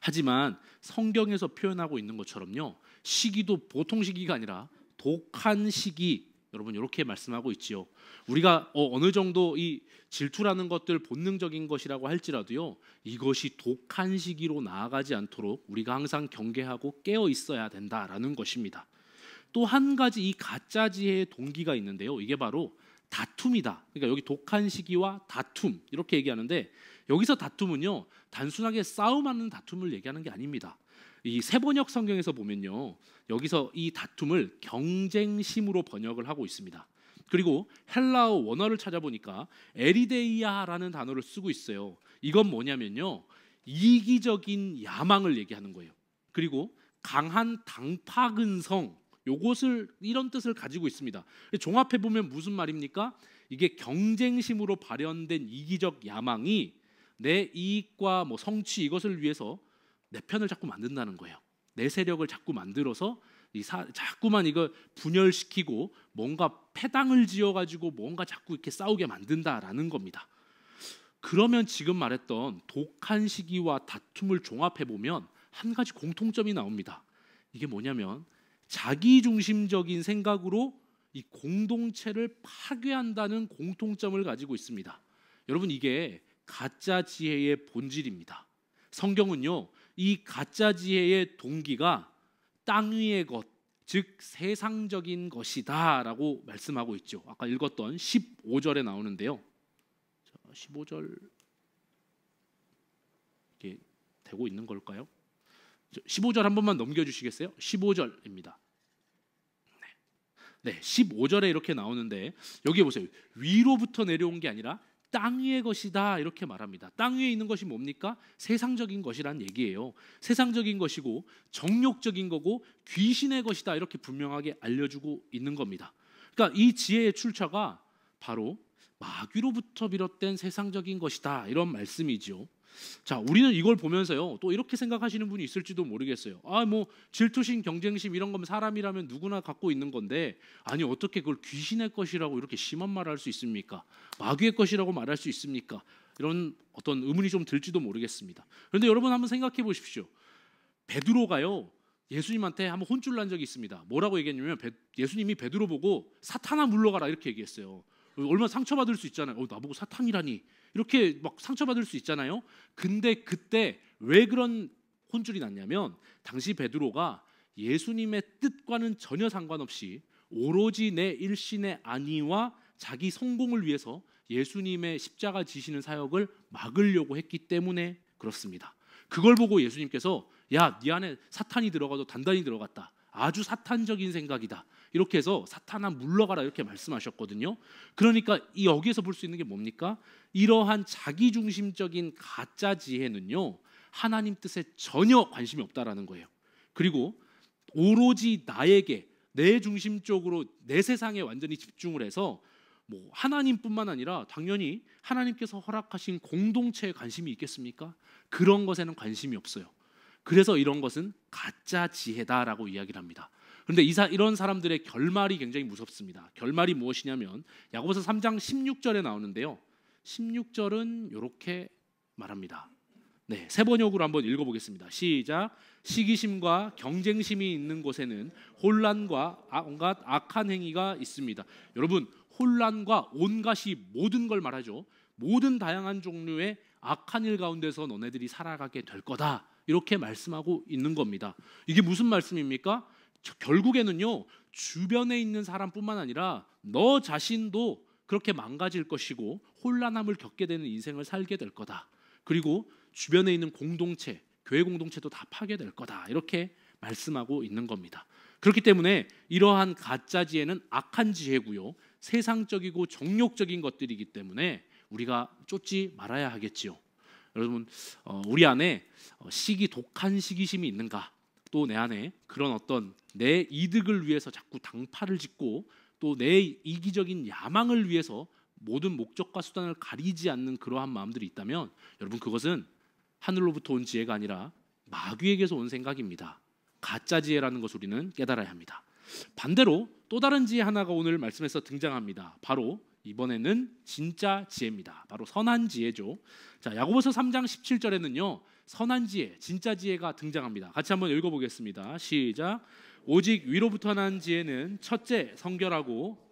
하지만 성경에서 표현하고 있는 것처럼요, 시기도 보통 시기가 아니라 독한 시기, 여러분 이렇게 말씀하고 있지요. 우리가 어느 정도 이 질투라는 것들 본능적인 것이라고 할지라도요, 이것이 독한 시기로 나아가지 않도록 우리가 항상 경계하고 깨어 있어야 된다라는 것입니다. 또 한 가지 이 가짜 지혜의 동기가 있는데요, 이게 바로 다툼이다. 그러니까 여기 독한 시기와 다툼 이렇게 얘기하는데, 여기서 다툼은요, 단순하게 싸움하는 다툼을 얘기하는 게 아닙니다. 이 세번역 성경에서 보면요, 여기서 이 다툼을 경쟁심으로 번역을 하고 있습니다. 그리고 헬라어 원어를 찾아보니까 에리데이아라는 단어를 쓰고 있어요. 이건 뭐냐면요, 이기적인 야망을 얘기하는 거예요. 그리고 강한 당파 근성, 이런 뜻을 가지고 있습니다. 종합해 보면 무슨 말입니까? 이게 경쟁심으로 발현된 이기적 야망이 내 이익과 성취, 이것을 위해서 내 편을 자꾸 만든다는 거예요. 내 세력을 자꾸 만들어서 자꾸만 이거 분열시키고 뭔가 패당을 지어가지고 뭔가 자꾸 이렇게 싸우게 만든다라는 겁니다. 그러면 지금 말했던 독한 시기와 다툼을 종합해 보면 한 가지 공통점이 나옵니다. 이게 뭐냐면 자기중심적인 생각으로 이 공동체를 파괴한다는 공통점을 가지고 있습니다. 여러분, 이게 가짜 지혜의 본질입니다. 성경은요, 이 가짜 지혜의 동기가 땅 위의 것, 즉 세상적인 것이다 라고 말씀하고 있죠. 아까 읽었던 15절에 나오는데요. 15절 이게 되고 있는 걸까요? 15절 한 번만 넘겨주시겠어요? 15절입니다. 네, 15절에 이렇게 나오는데 여기 보세요. 위로부터 내려온 게 아니라 땅 위의 것이다 이렇게 말합니다. 땅 위에 있는 것이 뭡니까? 세상적인 것이란 얘기예요. 세상적인 것이고 정욕적인 거고 귀신의 것이다 이렇게 분명하게 알려주고 있는 겁니다. 그러니까 이 지혜의 출처가 바로 마귀로부터 비롯된 세상적인 것이다 이런 말씀이죠. 자, 우리는 이걸 보면서요 또 이렇게 생각하시는 분이 있을지도 모르겠어요. 뭐 질투심, 경쟁심 이런 거면 사람이라면 누구나 갖고 있는 건데, 아니 어떻게 그걸 귀신의 것이라고 이렇게 심한 말을 할 수 있습니까? 마귀의 것이라고 말할 수 있습니까? 이런 어떤 의문이 좀 들지도 모르겠습니다. 그런데 여러분 한번 생각해 보십시오. 베드로가요 예수님한테 한번 혼쭐 난 적이 있습니다. 뭐라고 얘기했냐면 예수님이 베드로 보고 사탄아 물러가라 이렇게 얘기했어요. 얼마나 상처받을 수 있잖아요. 나보고 사탄이라니 이렇게 막 상처받을 수 있잖아요. 근데 그때 왜 그런 혼쭐이 났냐면 당시 베드로가 예수님의 뜻과는 전혀 상관없이 오로지 내 일신의 안위와 자기 성공을 위해서 예수님의 십자가 지시는 사역을 막으려고 했기 때문에 그렇습니다. 그걸 보고 예수님께서 야, 네 안에 사탄이 들어가도 단단히 들어갔다. 아주 사탄적인 생각이다. 이렇게 해서 사탄아 물러가라 이렇게 말씀하셨거든요. 그러니까 여기에서 볼 수 있는 게 뭡니까? 이러한 자기중심적인 가짜 지혜는요 하나님 뜻에 전혀 관심이 없다라는 거예요. 그리고 오로지 나에게 내 중심적으로 내 세상에 완전히 집중을 해서 뭐 하나님뿐만 아니라 당연히 하나님께서 허락하신 공동체에 관심이 있겠습니까? 그런 것에는 관심이 없어요. 그래서 이런 것은 가짜 지혜다라고 이야기를 합니다. 그런데 이런 사람들의 결말이 굉장히 무섭습니다. 결말이 무엇이냐면 야고보서 3장 16절에 나오는데요. 16절은 이렇게 말합니다. 네, 세 번역으로 한번 읽어보겠습니다. 시작. 시기심과 경쟁심이 있는 곳에는 혼란과 온갖 악한 행위가 있습니다. 여러분, 혼란과 온갖이 모든 걸 말하죠. 모든 다양한 종류의 악한 일 가운데서 너네들이 살아가게 될 거다. 이렇게 말씀하고 있는 겁니다. 이게 무슨 말씀입니까? 결국에는요 주변에 있는 사람뿐만 아니라 너 자신도 그렇게 망가질 것이고 혼란함을 겪게 되는 인생을 살게 될 거다. 그리고 주변에 있는 공동체, 교회 공동체도 다 파괴될 거다. 이렇게 말씀하고 있는 겁니다. 그렇기 때문에 이러한 가짜 지혜는 악한 지혜고요, 세상적이고 정욕적인 것들이기 때문에 우리가 쫓지 말아야 하겠지요. 여러분, 우리 안에 독한 시기심이 있는가? 또 내 안에 그런 어떤 내 이득을 위해서 자꾸 당파를 짓고 또 내 이기적인 야망을 위해서 모든 목적과 수단을 가리지 않는 그러한 마음들이 있다면 여러분, 그것은 하늘로부터 온 지혜가 아니라 마귀에게서 온 생각입니다. 가짜 지혜라는 것을 우리는 깨달아야 합니다. 반대로 또 다른 지혜 하나가 오늘 말씀에서 등장합니다. 바로 이번에는 진짜 지혜입니다. 바로 선한 지혜죠. 자, 야고보서 3장 17절에는요 선한 지혜, 진짜 지혜가 등장합니다. 같이 한번 읽어보겠습니다. 시작. 오직 위로부터 난 지혜는 첫째 성결하고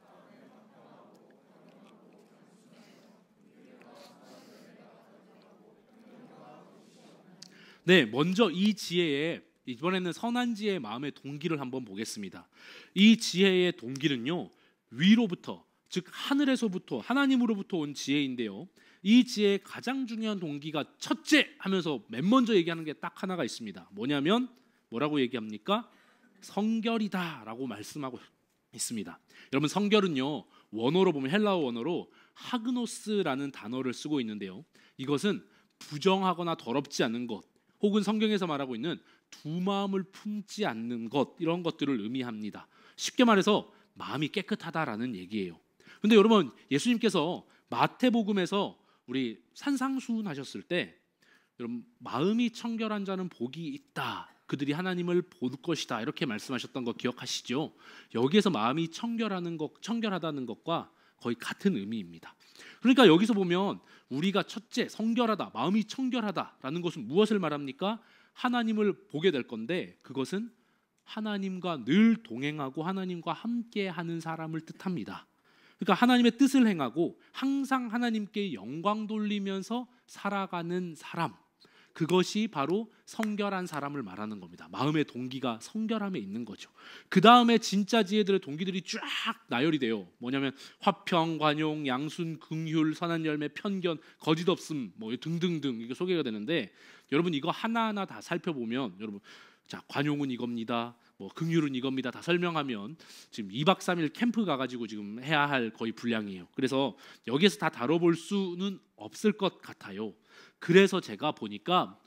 네, 먼저 이 지혜의 이번에는 선한 지혜의 마음의 동기를 한번 보겠습니다. 이 지혜의 동기는요 위로부터, 즉 하늘에서부터, 하나님으로부터 온 지혜인데요, 이 지혜의 가장 중요한 동기가 첫째 하면서 맨 먼저 얘기하는 게 딱 하나가 있습니다. 뭐냐면 뭐라고 얘기합니까? 성결이다 라고 말씀하고 있습니다. 여러분, 성결은요 원어로 보면 헬라어 원어로 하그노스라는 단어를 쓰고 있는데요, 이것은 부정하거나 더럽지 않은 것, 혹은 성경에서 말하고 있는 두 마음을 품지 않는 것, 이런 것들을 의미합니다. 쉽게 말해서 마음이 깨끗하다라는 얘기예요. 근데 여러분, 예수님께서 마태복음에서 우리 산상수훈 하셨을 때 여러분, 마음이 청결한 자는 복이 있다, 그들이 하나님을 볼 것이다, 이렇게 말씀하셨던 거 기억하시죠? 여기에서 마음이 청결하다는 것과 거의 같은 의미입니다. 그러니까 여기서 보면 우리가 첫째 성결하다, 마음이 청결하다라는 것은 무엇을 말합니까? 하나님을 보게 될 건데 그것은 하나님과 늘 동행하고 하나님과 함께하는 사람을 뜻합니다. 그러니까 하나님의 뜻을 행하고 항상 하나님께 영광 돌리면서 살아가는 사람, 그것이 바로 성결한 사람을 말하는 겁니다. 마음의 동기가 성결함에 있는 거죠. 그 다음에 진짜 지혜들의 동기들이 쫙 나열이 돼요. 뭐냐면 화평, 관용, 양순, 긍휼, 선한 열매, 편견, 거짓 없음, 뭐 등등등 이게 소개가 되는데, 여러분 이거 하나하나 다 살펴보면, 여러분 자, 관용은 이겁니다, 뭐 긍휼은 이겁니다 다 설명하면 지금 2박 3일 캠프 가가지고 지금 해야 할 거의 분량이에요. 그래서 여기에서 다 다뤄볼 수는 없을 것 같아요. 그래서 제가 보니까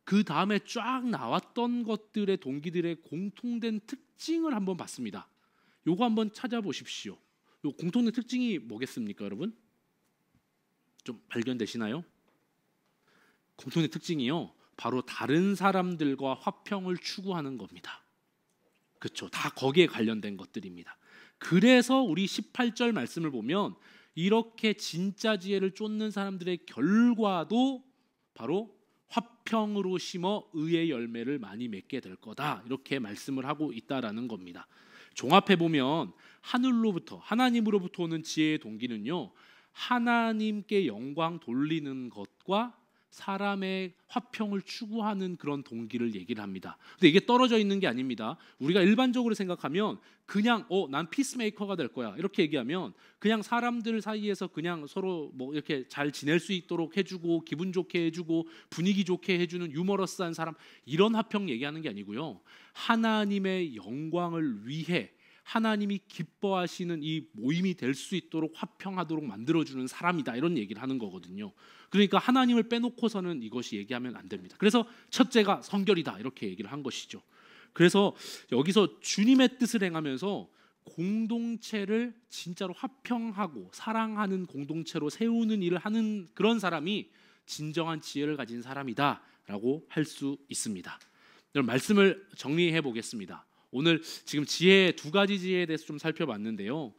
그 다음에 쫙 나왔던 것들의 동기들의 공통된 특징을 한번 봤습니다. 요거 한번 찾아보십시오. 요 공통된 특징이 뭐겠습니까, 여러분? 좀 발견되시나요? 공통된 특징이요, 바로 다른 사람들과 화평을 추구하는 겁니다. 그렇죠? 다 거기에 관련된 것들입니다. 그래서 우리 18절 말씀을 보면 이렇게 진짜 지혜를 쫓는 사람들의 결과도 바로 화평으로 심어 의의 열매를 많이 맺게 될 거다, 이렇게 말씀을 하고 있다라는 겁니다. 종합해 보면 하나님으로부터 오는 지혜의 동기는요, 하나님께 영광 돌리는 것과 사람의 화평을 추구하는 그런 동기를 얘기를 합니다. 근데 이게 떨어져 있는 게 아닙니다. 우리가 일반적으로 생각하면 그냥 난 피스메이커가 될 거야 이렇게 얘기하면 그냥 사람들 사이에서 그냥 서로 뭐 이렇게 잘 지낼 수 있도록 해주고 기분 좋게 해주고 분위기 좋게 해주는 유머러스한 사람, 이런 화평 얘기하는 게 아니고요, 하나님의 영광을 위해 하나님이 기뻐하시는 이 모임이 될 수 있도록 화평하도록 만들어주는 사람이다, 이런 얘기를 하는 거거든요. 그러니까 하나님을 빼놓고서는 이것이 얘기하면 안 됩니다. 그래서 첫째가 성결이다, 이렇게 얘기를 한 것이죠. 그래서 여기서 주님의 뜻을 행하면서 공동체를 진짜로 화평하고 사랑하는 공동체로 세우는 일을 하는 그런 사람이 진정한 지혜를 가진 사람이다라고 할 수 있습니다. 여러분, 말씀을 정리해 보겠습니다. 오늘 지금 지혜, 두 가지 지혜에 대해서 좀 살펴봤는데요,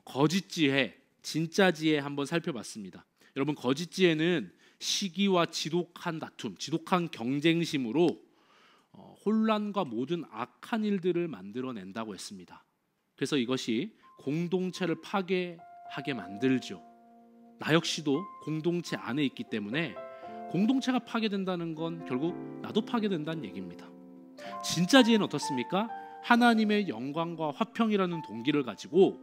거짓 지혜, 진짜 지혜 한번 살펴봤습니다. 여러분, 거짓 지혜는 시기와 지독한 다툼, 지독한 경쟁심으로 혼란과 모든 악한 일들을 만들어낸다고 했습니다. 그래서 이것이 공동체를 파괴하게 만들죠. 나 역시도 공동체 안에 있기 때문에 공동체가 파괴된다는 건 결국 나도 파괴된다는 얘기입니다. 진짜 지혜는 어떻습니까? 하나님의 영광과 화평이라는 동기를 가지고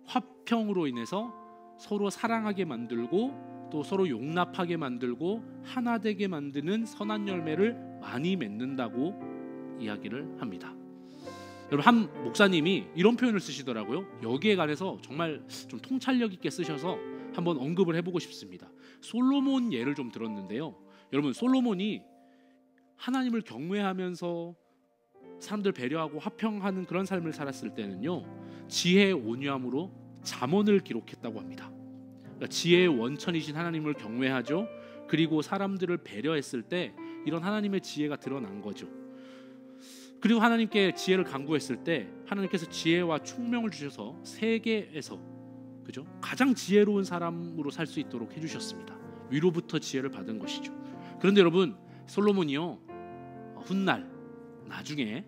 화평으로 인해서 서로 사랑하게 만들고 또 서로 용납하게 만들고 하나 되게 만드는 선한 열매를 많이 맺는다고 이야기를 합니다. 여러분, 한 목사님이 이런 표현을 쓰시더라고요. 여기에 관해서 정말 좀 통찰력 있게 쓰셔서 한번 언급을 해보고 싶습니다. 솔로몬 예를 좀 들었는데요, 여러분, 솔로몬이 하나님을 경외하면서 사람들 배려하고 화평하는 그런 삶을 살았을 때는요, 지혜의 온유함으로 잠언을 기록했다고 합니다. 그러니까 지혜의 원천이신 하나님을 경외하죠. 그리고 사람들을 배려했을 때 이런 하나님의 지혜가 드러난 거죠. 그리고 하나님께 지혜를 간구했을 때 하나님께서 지혜와 총명을 주셔서 세계에서 그죠? 가장 지혜로운 사람으로 살 수 있도록 해주셨습니다. 위로부터 지혜를 받은 것이죠. 그런데 여러분, 솔로몬이요, 훗날 나중에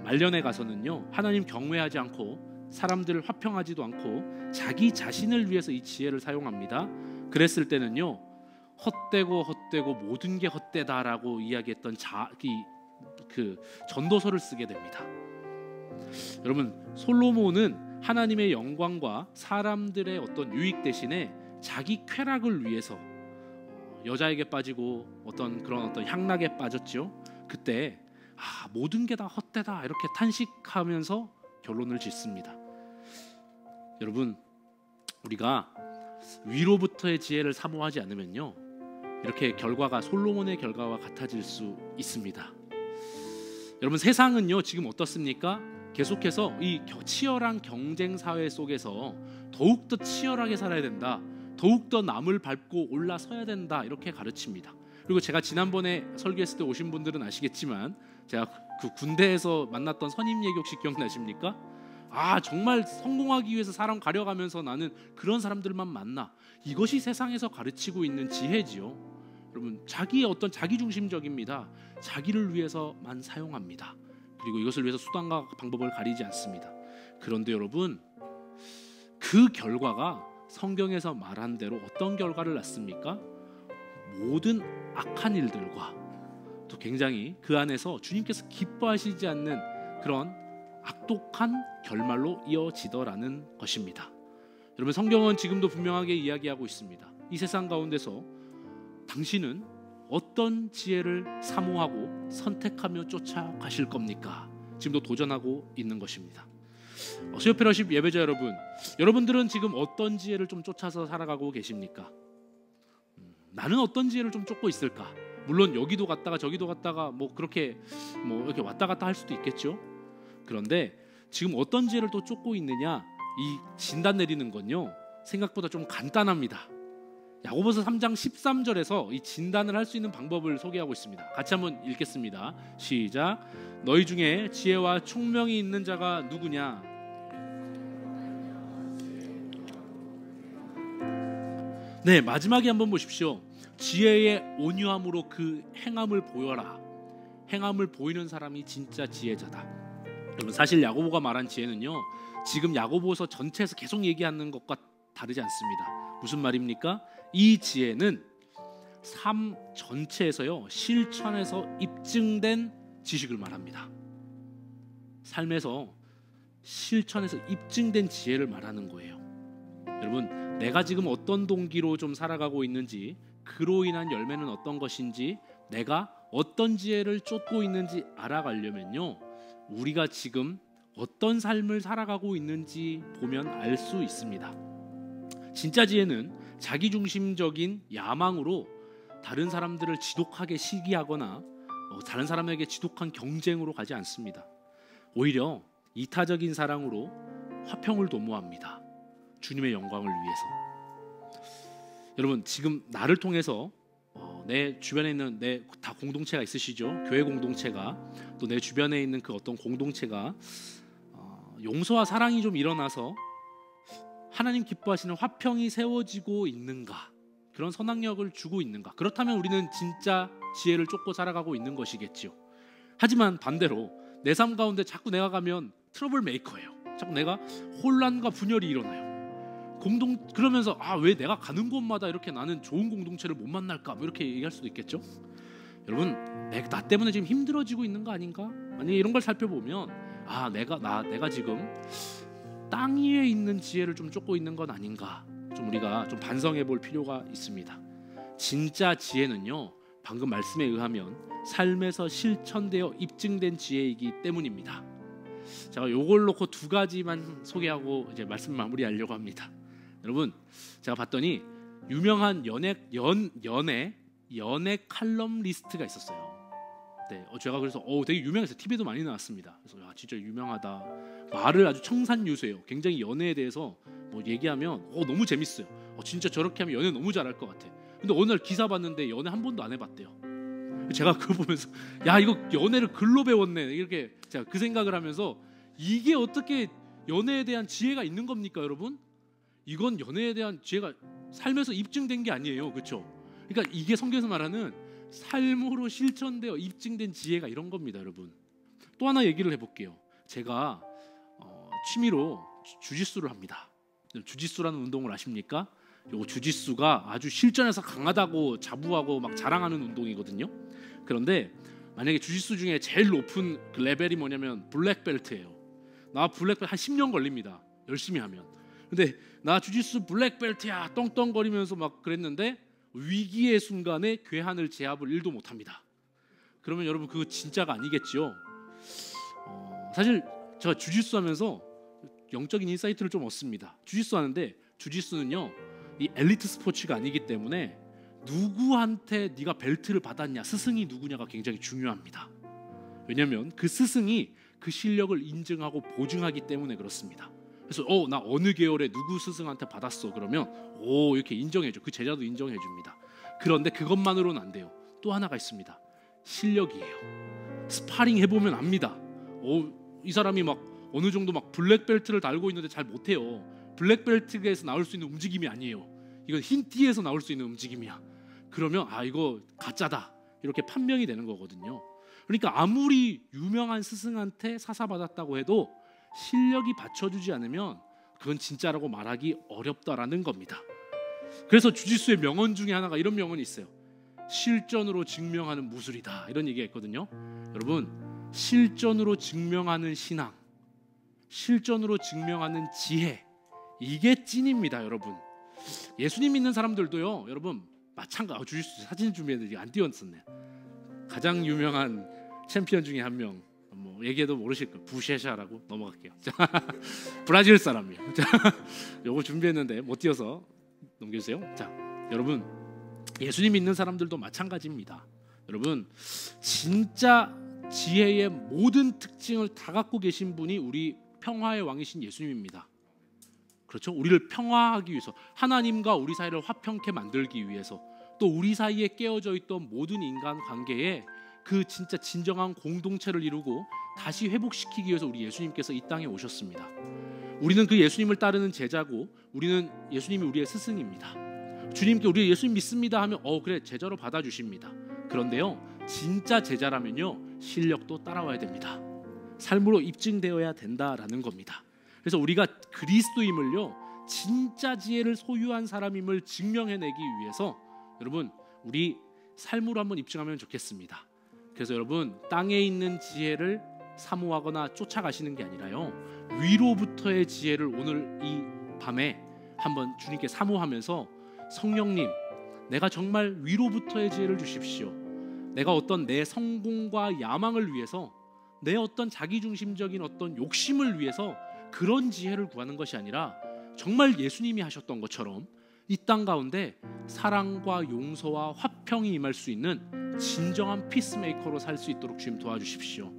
말년에 가서는요, 하나님 경외하지 않고 사람들을 화평하지도 않고 자기 자신을 위해서 이 지혜를 사용합니다. 그랬을 때는요, 헛되고 모든 게 헛되다라고 이야기했던 그 전도서를 쓰게 됩니다. 여러분, 솔로몬은 하나님의 영광과 사람들의 어떤 유익 대신에 자기 쾌락을 위해서 여자에게 빠지고 그런 향락에 빠졌죠. 그때 모든 게 다 헛되다 이렇게 탄식하면서 결론을 짓습니다. 여러분, 우리가 위로부터의 지혜를 사모하지 않으면요, 이렇게 결과가 솔로몬의 결과와 같아질 수 있습니다. 여러분, 세상은요 지금 어떻습니까? 계속해서 이 치열한 경쟁 사회 속에서 더욱더 치열하게 살아야 된다, 더욱더 남을 밟고 올라서야 된다, 이렇게 가르칩니다. 그리고 제가 지난번에 설교했을 때 오신 분들은 아시겠지만 제가 그 군대에서 만났던 선임예기 혹시 기억나십니까? 정말 성공하기 위해서 사람 가려가면서 나는 그런 사람들만 만나, 이것이 세상에서 가르치고 있는 지혜지요. 여러분, 자기중심적입니다. 자기를 위해서만 사용합니다. 그리고 이것을 위해서 수단과 방법을 가리지 않습니다. 그런데 여러분, 그 결과가 성경에서 말한 대로 어떤 결과를 낳습니까? 모든 악한 일들과 또 굉장히 그 안에서 주님께서 기뻐하시지 않는 그런 악독한 결말로 이어지더라는 것입니다. 여러분, 성경은 지금도 분명하게 이야기하고 있습니다. 이 세상 가운데서 당신은 어떤 지혜를 사모하고 선택하며 쫓아가실 겁니까? 지금도 도전하고 있는 것입니다. 수요 페러십 예배자 여러분, 여러분들은 지금 어떤 지혜를 좀 쫓아서 살아가고 계십니까? 나는 어떤 지혜를 좀 쫓고 있을까? 물론 여기도 갔다가 저기도 갔다가 뭐 그렇게 뭐 이렇게 왔다 갔다 할 수도 있겠죠. 그런데 지금 어떤 지혜를 또 쫓고 있느냐, 이 진단 내리는 건요 생각보다 좀 간단합니다. 야고보서 3장 13절에서 이 진단을 할 수 있는 방법을 소개하고 있습니다. 같이 한번 읽겠습니다. 시작. 너희 중에 지혜와 총명이 있는 자가 누구냐? 네, 마지막에 한번 보십시오. 지혜의 온유함으로 그 행함을 보여라. 행함을 보이는 사람이 진짜 지혜자다. 여러분, 사실 야고보가 말한 지혜는요, 지금 야고보서 전체에서 계속 얘기하는 것과 다르지 않습니다. 무슨 말입니까? 이 지혜는 삶 전체에서요, 실천에서 입증된 지식을 말합니다. 삶에서 실천에서 입증된 지혜를 말하는 거예요. 여러분, 내가 지금 어떤 동기로 좀 살아가고 있는지, 그로 인한 열매는 어떤 것인지, 내가 어떤 지혜를 쫓고 있는지 알아가려면요, 우리가 지금 어떤 삶을 살아가고 있는지 보면 알 수 있습니다. 진짜 지혜는 자기중심적인 야망으로 다른 사람들을 지독하게 시기하거나 다른 사람에게 지독한 경쟁으로 가지 않습니다. 오히려 이타적인 사랑으로 화평을 도모합니다. 주님의 영광을 위해서. 여러분, 지금 나를 통해서 내 주변에 있는 내 다 공동체가 있으시죠? 교회 공동체가, 또 내 주변에 있는 그 어떤 공동체가 용서와 사랑이 좀 일어나서 하나님 기뻐하시는 화평이 세워지고 있는가, 그런 선악력을 주고 있는가? 그렇다면 우리는 진짜 지혜를 쫓고 살아가고 있는 것이겠죠. 하지만 반대로 내 삶 가운데 자꾸 내가 가면 트러블 메이커예요. 자꾸 내가 혼란과 분열이 일어나요. 그러면서 왜 내가 가는 곳마다 이렇게 나는 좋은 공동체를 못 만날까? 뭐 이렇게 얘기할 수도 있겠죠. 여러분, 나 때문에 지금 힘들어지고 있는 거 아닌가? 만약에 이런 걸 살펴보면 내가 지금 땅 위에 있는 지혜를 좀 쫓고 있는 건 아닌가? 좀 우리가 좀 반성해 볼 필요가 있습니다. 진짜 지혜는요, 방금 말씀에 의하면 삶에서 실천되어 입증된 지혜이기 때문입니다. 제가 요걸 놓고 두 가지만 소개하고 이제 말씀 마무리하려고 합니다. 여러분, 제가 봤더니 유명한 연애 칼럼 리스트가 있었어요. 네, 제가 그래서 되게 유명해서 TV에도 많이 나왔습니다. 그래서 진짜 유명하다. 말을 아주 청산유수해요. 굉장히 연애에 대해서 뭐 얘기하면 너무 재밌어요. 진짜 저렇게 하면 연애 너무 잘할 것 같아. 근데 어느 날 기사 봤는데 연애 한 번도 안 해봤대요. 제가 그거 보면서 이거 연애를 글로 배웠네, 이렇게 제가 그 생각을 하면서, 이게 어떻게 연애에 대한 지혜가 있는 겁니까, 여러분? 이건 연애에 대한 지혜가 삶에서 입증된 게 아니에요, 그렇죠? 그러니까 이게 성경에서 말하는 삶으로 실천되어 입증된 지혜가 이런 겁니다, 여러분. 또 하나 얘기를 해볼게요. 제가 취미로 주짓수를 합니다. 주짓수라는 운동을 아십니까? 요 주짓수가 아주 실전에서 강하다고 자부하고 막 자랑하는 운동이거든요. 그런데 만약에 주짓수 중에 제일 높은 그 레벨이 뭐냐면 블랙벨트예요. 나 블랙벨트 한 10년 걸립니다, 열심히 하면. 근데 나 주짓수 블랙벨트야 떵떵거리면서 막 그랬는데 위기의 순간에 괴한을 제압을 1도 못합니다. 그러면 여러분, 그거 진짜가 아니겠죠? 사실 제가 주짓수 하면서 영적인 인사이트를 좀 얻습니다. 주짓수 하는데, 주짓수는요, 이 엘리트 스포츠가 아니기 때문에 누구한테 네가 벨트를 받았냐, 스승이 누구냐가 굉장히 중요합니다. 왜냐하면 그 스승이 그 실력을 인증하고 보증하기 때문에 그렇습니다. 그래서 나 어느 계열에 누구 스승한테 받았어, 그러면 이렇게 인정해줘. 그 제자도 인정해줍니다. 그런데 그것만으로는 안 돼요. 또 하나가 있습니다. 실력이에요. 스파링 해보면 압니다. 이 사람이 막 어느 정도 막 블랙벨트를 달고 있는데 잘 못해요. 블랙벨트에서 나올 수 있는 움직임이 아니에요. 이건 흰 띠에서 나올 수 있는 움직임이야. 그러면 이거 가짜다, 이렇게 판명이 되는 거거든요. 그러니까 아무리 유명한 스승한테 사사받았다고 해도 실력이 받쳐주지 않으면 그건 진짜라고 말하기 어렵다라는 겁니다. 그래서 주짓수의 명언 중에 하나가 이런 명언이 있어요. 실전으로 증명하는 무술이다, 이런 얘기가 있거든요. 여러분, 실전으로 증명하는 신앙, 실전으로 증명하는 지혜, 이게 찐입니다. 여러분, 예수님 믿는 사람들도요, 여러분 마찬가지. 주짓수 사진 준비했는데 안 띄웠었네요. 가장 유명한 챔피언 중에 한 명, 뭐 얘기해도 모르실 거예요. 부셰샤라고 넘어갈게요. 자, 브라질 사람이에요. 자, 요거 준비했는데 못 띄워서 넘겨주세요. 자, 여러분, 예수님 믿는 사람들도 마찬가지입니다. 여러분, 진짜 지혜의 모든 특징을 다 갖고 계신 분이 우리 평화의 왕이신 예수님입니다. 그렇죠? 우리를 평화하기 위해서, 하나님과 우리 사이를 화평케 만들기 위해서, 또 우리 사이에 깨어져 있던 모든 인간 관계에 그 진짜 진정한 공동체를 이루고 다시 회복시키기 위해서 우리 예수님께서 이 땅에 오셨습니다. 우리는 그 예수님을 따르는 제자고, 우리는 예수님이 우리의 스승입니다. 주님께 우리 예수님 믿습니다 하면 그래, 제자로 받아주십니다. 그런데요, 진짜 제자라면요, 실력도 따라와야 됩니다. 삶으로 입증되어야 된다라는 겁니다. 그래서 우리가 그리스도임을요, 진짜 지혜를 소유한 사람임을 증명해내기 위해서 여러분, 우리 삶으로 한번 입증하면 좋겠습니다. 그래서 여러분, 땅에 있는 지혜를 사모하거나 쫓아가시는 게 아니라요, 위로부터의 지혜를 오늘 이 밤에 한번 주님께 사모하면서, 성령님, 내가 정말 위로부터의 지혜를 주십시오. 내가 어떤 내 성공과 야망을 위해서, 내 어떤 자기중심적인 어떤 욕심을 위해서 그런 지혜를 구하는 것이 아니라 정말 예수님이 하셨던 것처럼 이 땅 가운데 사랑과 용서와 화평이 임할 수 있는 진정한 피스메이커로 살 수 있도록 주님 도와주십시오.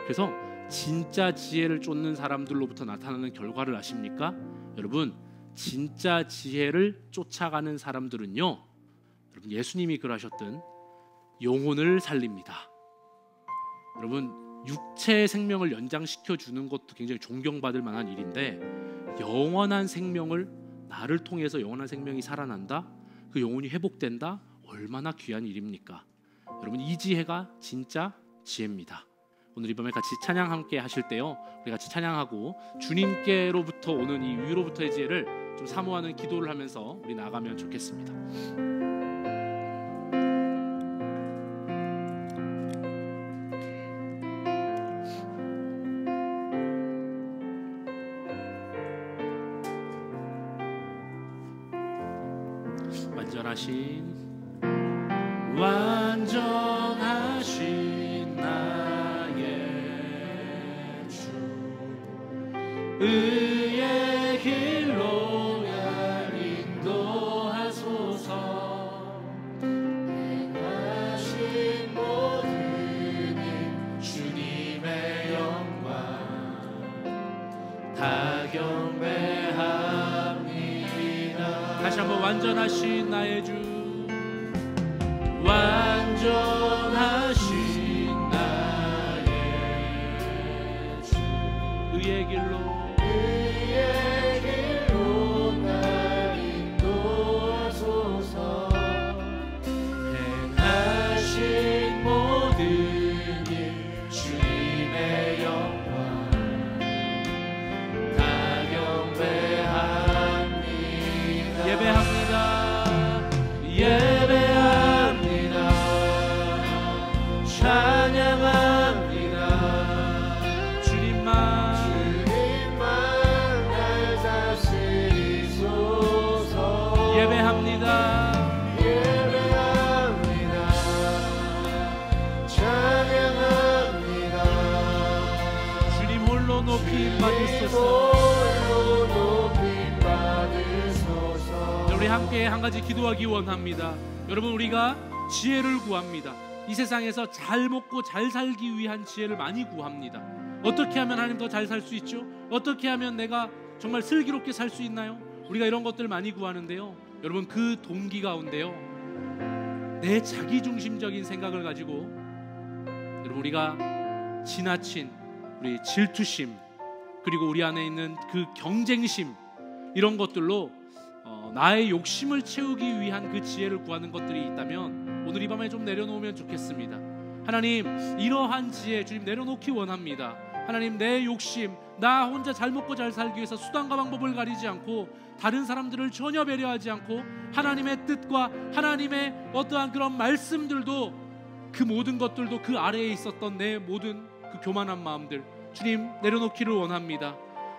그래서 진짜 지혜를 쫓는 사람들로부터 나타나는 결과를 아십니까? 여러분, 진짜 지혜를 쫓아가는 사람들은요, 여러분, 예수님이 그러하셨던 영혼을 살립니다. 여러분, 육체의 생명을 연장시켜 주는 것도 굉장히 존경받을 만한 일인데, 영원한 생명을, 나를 통해서 영원한 생명이 살아난다, 그 영혼이 회복된다, 얼마나 귀한 일입니까? 여러분, 이 지혜가 진짜 지혜입니다. 오늘 이 밤에 같이 찬양 함께 하실 때요, 우리 같이 찬양하고 주님께로부터 오는 이 위로부터의 지혜를 좀 사모하는 기도를 하면서 우리 나가면 좋겠습니다. 완전하신 나의 주, 의의 길로 날 인도하소서. 행하신 모든 일 주님의 영광 다 경배합니다. 다시 한번, 완전하신 나의 주, 완전하신 나의 주, 의의 길로 날 인도하소서. 행하신 모든 일 주님의 영광 다 경배합니다. 예배합니다. 찬양합니다. 주님만 날 다스리소서. 예배합니다. 찬양합니다. 주님 홀로 높이 받으소서. 우리 함께 한 가지 기도하기 원합니다. 여러분, 우리가 지혜를 구합니다. 이 세상에서 잘 먹고 잘 살기 위한 지혜를 많이 구합니다. 어떻게 하면 하나님 더 잘 살 수 있죠? 어떻게 하면 내가 정말 슬기롭게 살 수 있나요? 우리가 이런 것들 많이 구하는데요, 여러분, 그 동기 가운데요, 내 자기중심적인 생각을 가지고 여러분, 우리가 지나친 우리 질투심, 그리고 우리 안에 있는 그 경쟁심, 이런 것들로 나의 욕심을 채우기 위한 그 지혜를 구하는 것들이 있다면 오늘 이 밤에 좀 내려놓으면 좋겠습니다. 하나님, 이러한 지혜 주님 내려놓기 원합니다. 하나님, 내 욕심, 나 혼자 잘 먹고 잘 살기 위해서 수단과 방법을 가리지 않고 다른 사람들을 전혀 배려하지 않고 하나님의 뜻과 하나님의 어떠한 그런 말씀들도, 그 모든 것들도 그 아래에 있었던 내 모든 그 교만한 마음들 주님 내려놓기를 원합니다.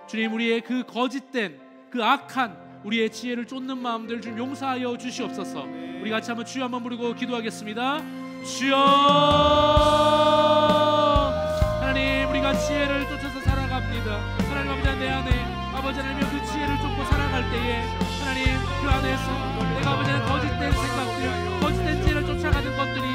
주님, 우리의 그 거짓된 그 악한 우리의 지혜를 쫓는 마음들 주님 용서하여 주시옵소서. 우리 같이 한번 주여 한번 부르고 기도하겠습니다. 주여, 하나님, 우리가 지혜를 쫓아서 살아갑니다. 하나님 아버지, 내 안에 아버지 하나님 그 지혜를 쫓고 살아갈 때에 하나님 그 안에서 내가 아버지 하나님 거짓된 생각들, 거짓된 지혜를 쫓아가는 것들이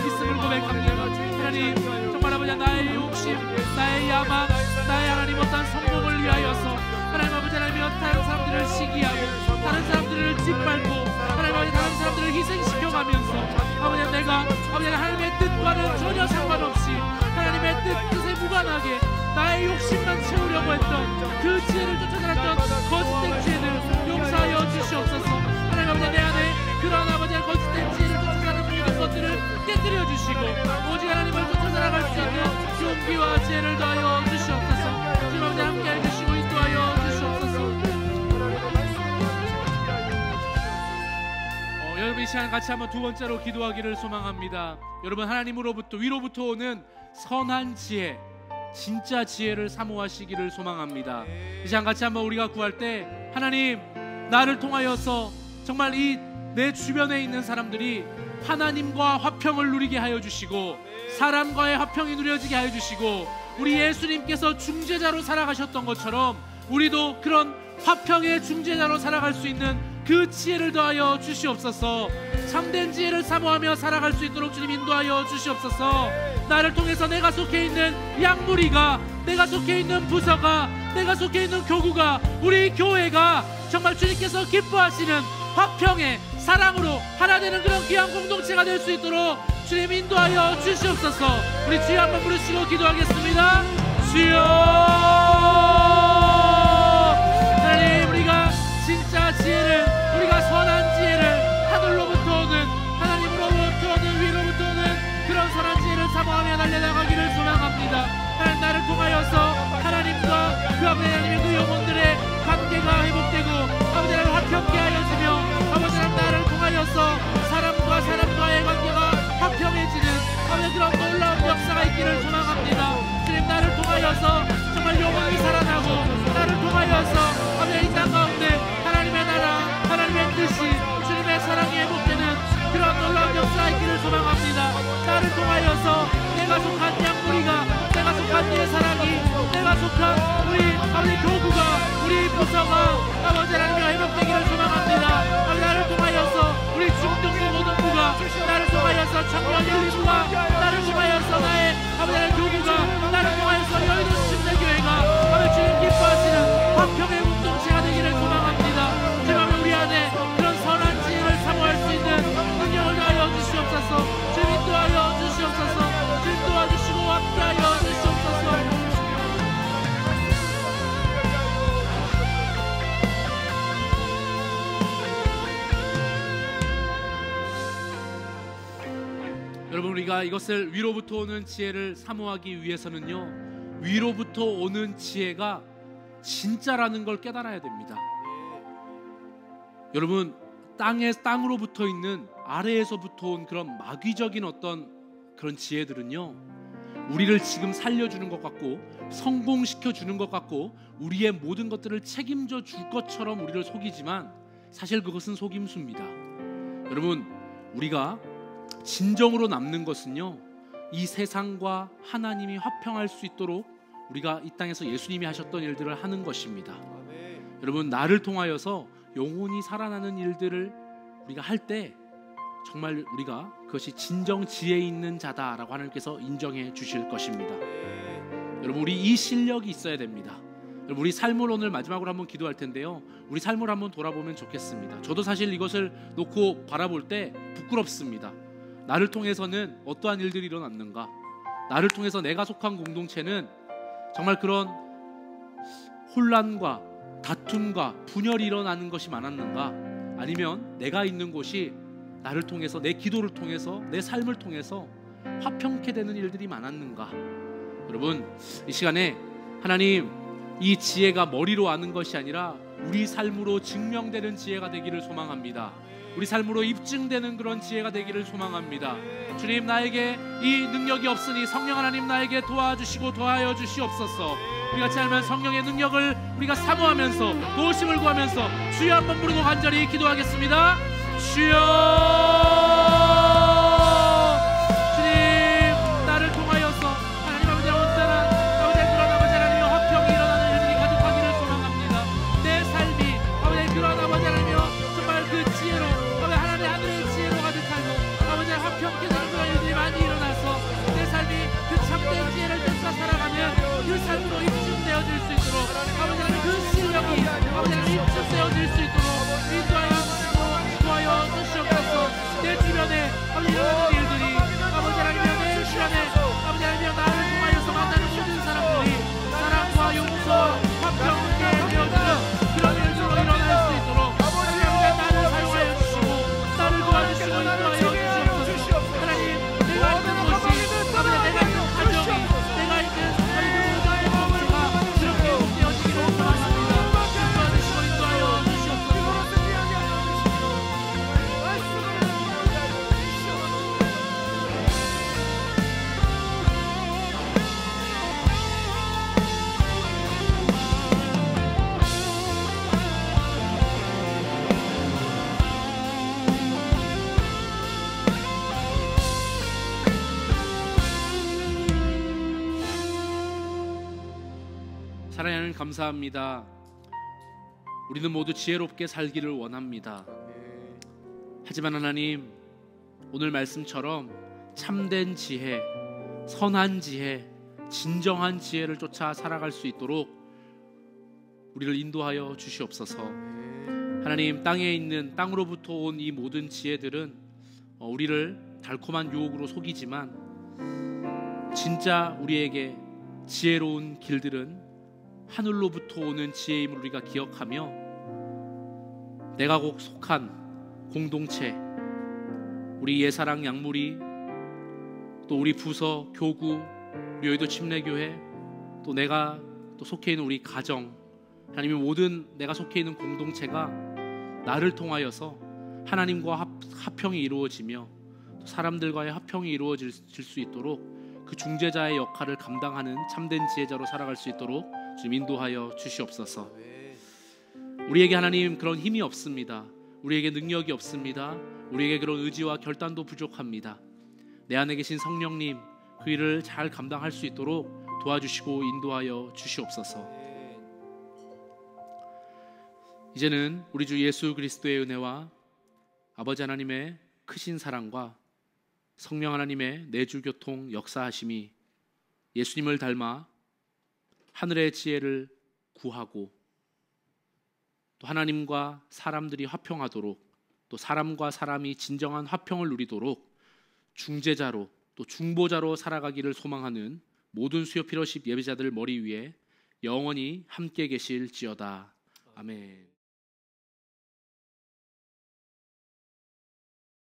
있음을 고백합니다. 하나님, 정말 아버지 나의 욕심, 나의 야망, 나의 하나님 어떤 성공을 위하여서 하나님 아버지 하나님 다른 사람들을 시기하고 다른 사람들을 짓밟고 하나님 아버지 다른 사람들을 희생시켜가면서 아버지 내가 아버지 하나님의 뜻과는 전혀 상관없이 하나님의 뜻에 무관하게 나의 욕심만 채우려고 했던 그 지혜를 쫓아다녔던 거짓된 지혜를 용서하여 주시옵소서. 하나님 아버지, 내 안에 그런 아버지 거짓된 지혜를 쫓아가는 모든 것들을 깨뜨려 주시고 오직 하나님을 쫓아 살아갈 수 있는 용기와 지혜를 더하여 주시옵소서. 주님 아버지 함께 해주시고 인도하여 주시옵소서. 여러분, 이 시간 같이 한번 두 번째로 기도하기를 소망합니다. 여러분, 하나님으로부터 위로부터 오는 선한 지혜, 진짜 지혜를 사모하시기를 소망합니다. 이 시간 같이 한번 우리가 구할 때 하나님, 나를 통하여서 정말 이 내 주변에 있는 사람들이 하나님과 화평을 누리게 하여 주시고 사람과의 화평이 누려지게 하여 주시고 우리 예수님께서 중재자로 살아가셨던 것처럼 우리도 그런 화평의 중재자로 살아갈 수 있는 그 지혜를 더하여 주시옵소서. 참된 지혜를 사모하며 살아갈 수 있도록 주님 인도하여 주시옵소서. 나를 통해서 내가 속해 있는 양무리가, 내가 속해 있는 부서가, 내가 속해 있는 교구가, 우리 교회가 정말 주님께서 기뻐하시는 화평의 사랑으로 하나 되는 그런 귀한 공동체가 될 수 있도록 주님 인도하여 주시옵소서. 우리 주여 한번 부르시고 기도하겠습니다. 주여, 하나님, 우리가 진짜 지혜를, 우리가 선한 지혜를 하늘로부터 오는, 하나님으로부터 오는, 위로부터 오는 그런 선한 지혜를 사모하며 달려나가기를 소망합니다. 하나님, 나를 통하여서 하나님과 그 아버지 하나님의 그 영혼들의 관계가 회복되고 아버지 하나님 화평케 하여지며 아버지 하나님 나를 통하여서 사람과 사람과의 관계가 화평해지는 아버지 그런 놀라운 역사가 있기를 소망합니다. 주님, 나를 통하여서 정말 영혼이 살아나고 나를 통하여서 아버지 이 땅 가운데 하나님의 나라, 하나님의 뜻이, 주님의 사랑이 회복되는 그런 놀라운 역사가 있기를 소망합니다. 나를 통하여서 내가 속한 양무리가, 내가 속한 내 사랑이, 내가 속한 우리 아버지 교구가, 우리 부서가 아버지 하나님과 회복되기를 소망합니다. 아버지 나를 통하여서 우리 중등부 고등부가, 나를 통하여서 청년 1, 2부가, 나를 통하여서 나의 아버지 하나님 교구가, 나를 통하여서 여의도 침례교회가 아버지 주님 기뻐하시는 화평의 공동체가 되기를 소망합니다. 주님, 우리 안에 그런 선한 지혜를 사모할 수 있는 능력을 더하여 주시옵소서. 주님 인도하여 주시옵소서. 주님 도와주시고 함께하여 주시옵소서. 여러분, 우리가 이것을 위로부터 오는 지혜를 사모하기 위해서는요, 위로부터 오는 지혜가 진짜라는 걸 깨달아야 됩니다. 여러분, 땅으로부터 있는, 아래에서부터 온 그런 마귀적인 어떤 그런 지혜들은요, 우리를 지금 살려주는 것 같고 성공시켜주는 것 같고 우리의 모든 것들을 책임져 줄 것처럼 우리를 속이지만 사실 그것은 속임수입니다. 여러분, 우리가 진정으로 남는 것은요, 이 세상과 하나님이 화평할 수 있도록 우리가 이 땅에서 예수님이 하셨던 일들을 하는 것입니다. 여러분, 나를 통하여서 영혼이 살아나는 일들을 우리가 할 때 정말 우리가 그것이 진정 지혜 있는 자다라고 하나님께서 인정해 주실 것입니다. 여러분, 우리 이 실력이 있어야 됩니다. 여러분, 우리 삶을 오늘 마지막으로 한번 기도할 텐데요, 우리 삶을 한번 돌아보면 좋겠습니다. 저도 사실 이것을 놓고 바라볼 때 부끄럽습니다. 나를 통해서는 어떠한 일들이 일어났는가? 나를 통해서 내가 속한 공동체는 정말 그런 혼란과 다툼과 분열이 일어나는 것이 많았는가? 아니면 내가 있는 곳이 나를 통해서, 내 기도를 통해서, 내 삶을 통해서 화평케 되는 일들이 많았는가? 여러분, 이 시간에 하나님, 이 지혜가 머리로 아는 것이 아니라 우리 삶으로 증명되는 지혜가 되기를 소망합니다. 우리 삶으로 입증되는 그런 지혜가 되기를 소망합니다. 주님, 나에게 이 능력이 없으니 성령 하나님 나에게 도와주시고 도와여 주시옵소서. 우리 같이 하면 성령의 능력을 우리가 사모하면서 도우심을 구하면서 주여 한번 부르고 간절히 기도하겠습니다. 주여, 주님, 나를 통하여서 하나님 아버지 온전한 아버지 그런 아버지 하나님의 화평이 일어나는 일들이 가득하기를 소망합니다. 내 삶이 아버지 그런 아버지 하나님이여 정말 그 지혜로 아버지 하나님 하늘의 지혜로 가득하고 아버지 화평케 되는 그런 일들이 많이 일어나서 내 삶이 그 참된 지혜를 쫓아 살아가는 그 삶으로 입증되어질 수 있도록 아버지 하나님 그 실력이 아버지 하나님 입증되어질 수 있도록 인도하여 주시고 도와여 주시옵소서. 내 주변에 아버지 일어나는 일들이 아버지 하나님 내 주변에 아버지 하나님 나를 통하여서 만나는 모든 사람들이 사랑과 용서와 화평케 되어지는 그런 일들로 일어날 수 있도록 아버지 하나님 나를 사용하여 주시고 나를 도와주시고 인도하여 주시옵소서. 하나님, 내가 있는 곳이 아버지 내가 있는 가정이 내가 있는 아버지 모든 공동체가 그렇게 회복되어지기를 소망합니다. 도와주시고 인도하여 주시옵소서. 사랑하는 하나님, 감사합니다. 우리는 모두 지혜롭게 살기를 원합니다. 하지만 하나님, 오늘 말씀처럼 참된 지혜, 선한 지혜, 진정한 지혜를 쫓아 살아갈 수 있도록 우리를 인도하여 주시옵소서. 하나님, 땅에 있는 땅으로부터 온 이 모든 지혜들은 우리를 달콤한 유혹으로 속이지만 진짜 우리에게 지혜로운 길들은 하늘로부터 오는 지혜임을 우리가 기억하며 내가 꼭 속한 공동체, 우리 예사랑 양무리, 또 우리 부서, 교구, 우리 여의도 침례교회, 또 내가 또 속해 있는 우리 가정, 하나님의 모든 내가 속해 있는 공동체가 나를 통하여서 하나님과 화평이 이루어지며 또 사람들과의 화평이 이루어질 수 있도록 그 중재자의 역할을 감당하는 참된 지혜자로 살아갈 수 있도록 좀 인도하여 주시옵소서. 우리에게 하나님 그런 힘이 없습니다. 우리에게 능력이 없습니다. 우리에게 그런 의지와 결단도 부족합니다. 내 안에 계신 성령님, 그 일을 잘 감당할 수 있도록 도와주시고 인도하여 주시옵소서. 이제는 우리 주 예수 그리스도의 은혜와 아버지 하나님의 크신 사랑과 성령 하나님의 내주교통 역사하심이 예수님을 닮아 하늘의 지혜를 구하고 또 하나님과 사람들이 화평하도록, 또 사람과 사람이 진정한 화평을 누리도록 중재자로 또 중보자로 살아가기를 소망하는 모든 수요 피러십 예배자들 머리 위에 영원히 함께 계실지어다. 아멘.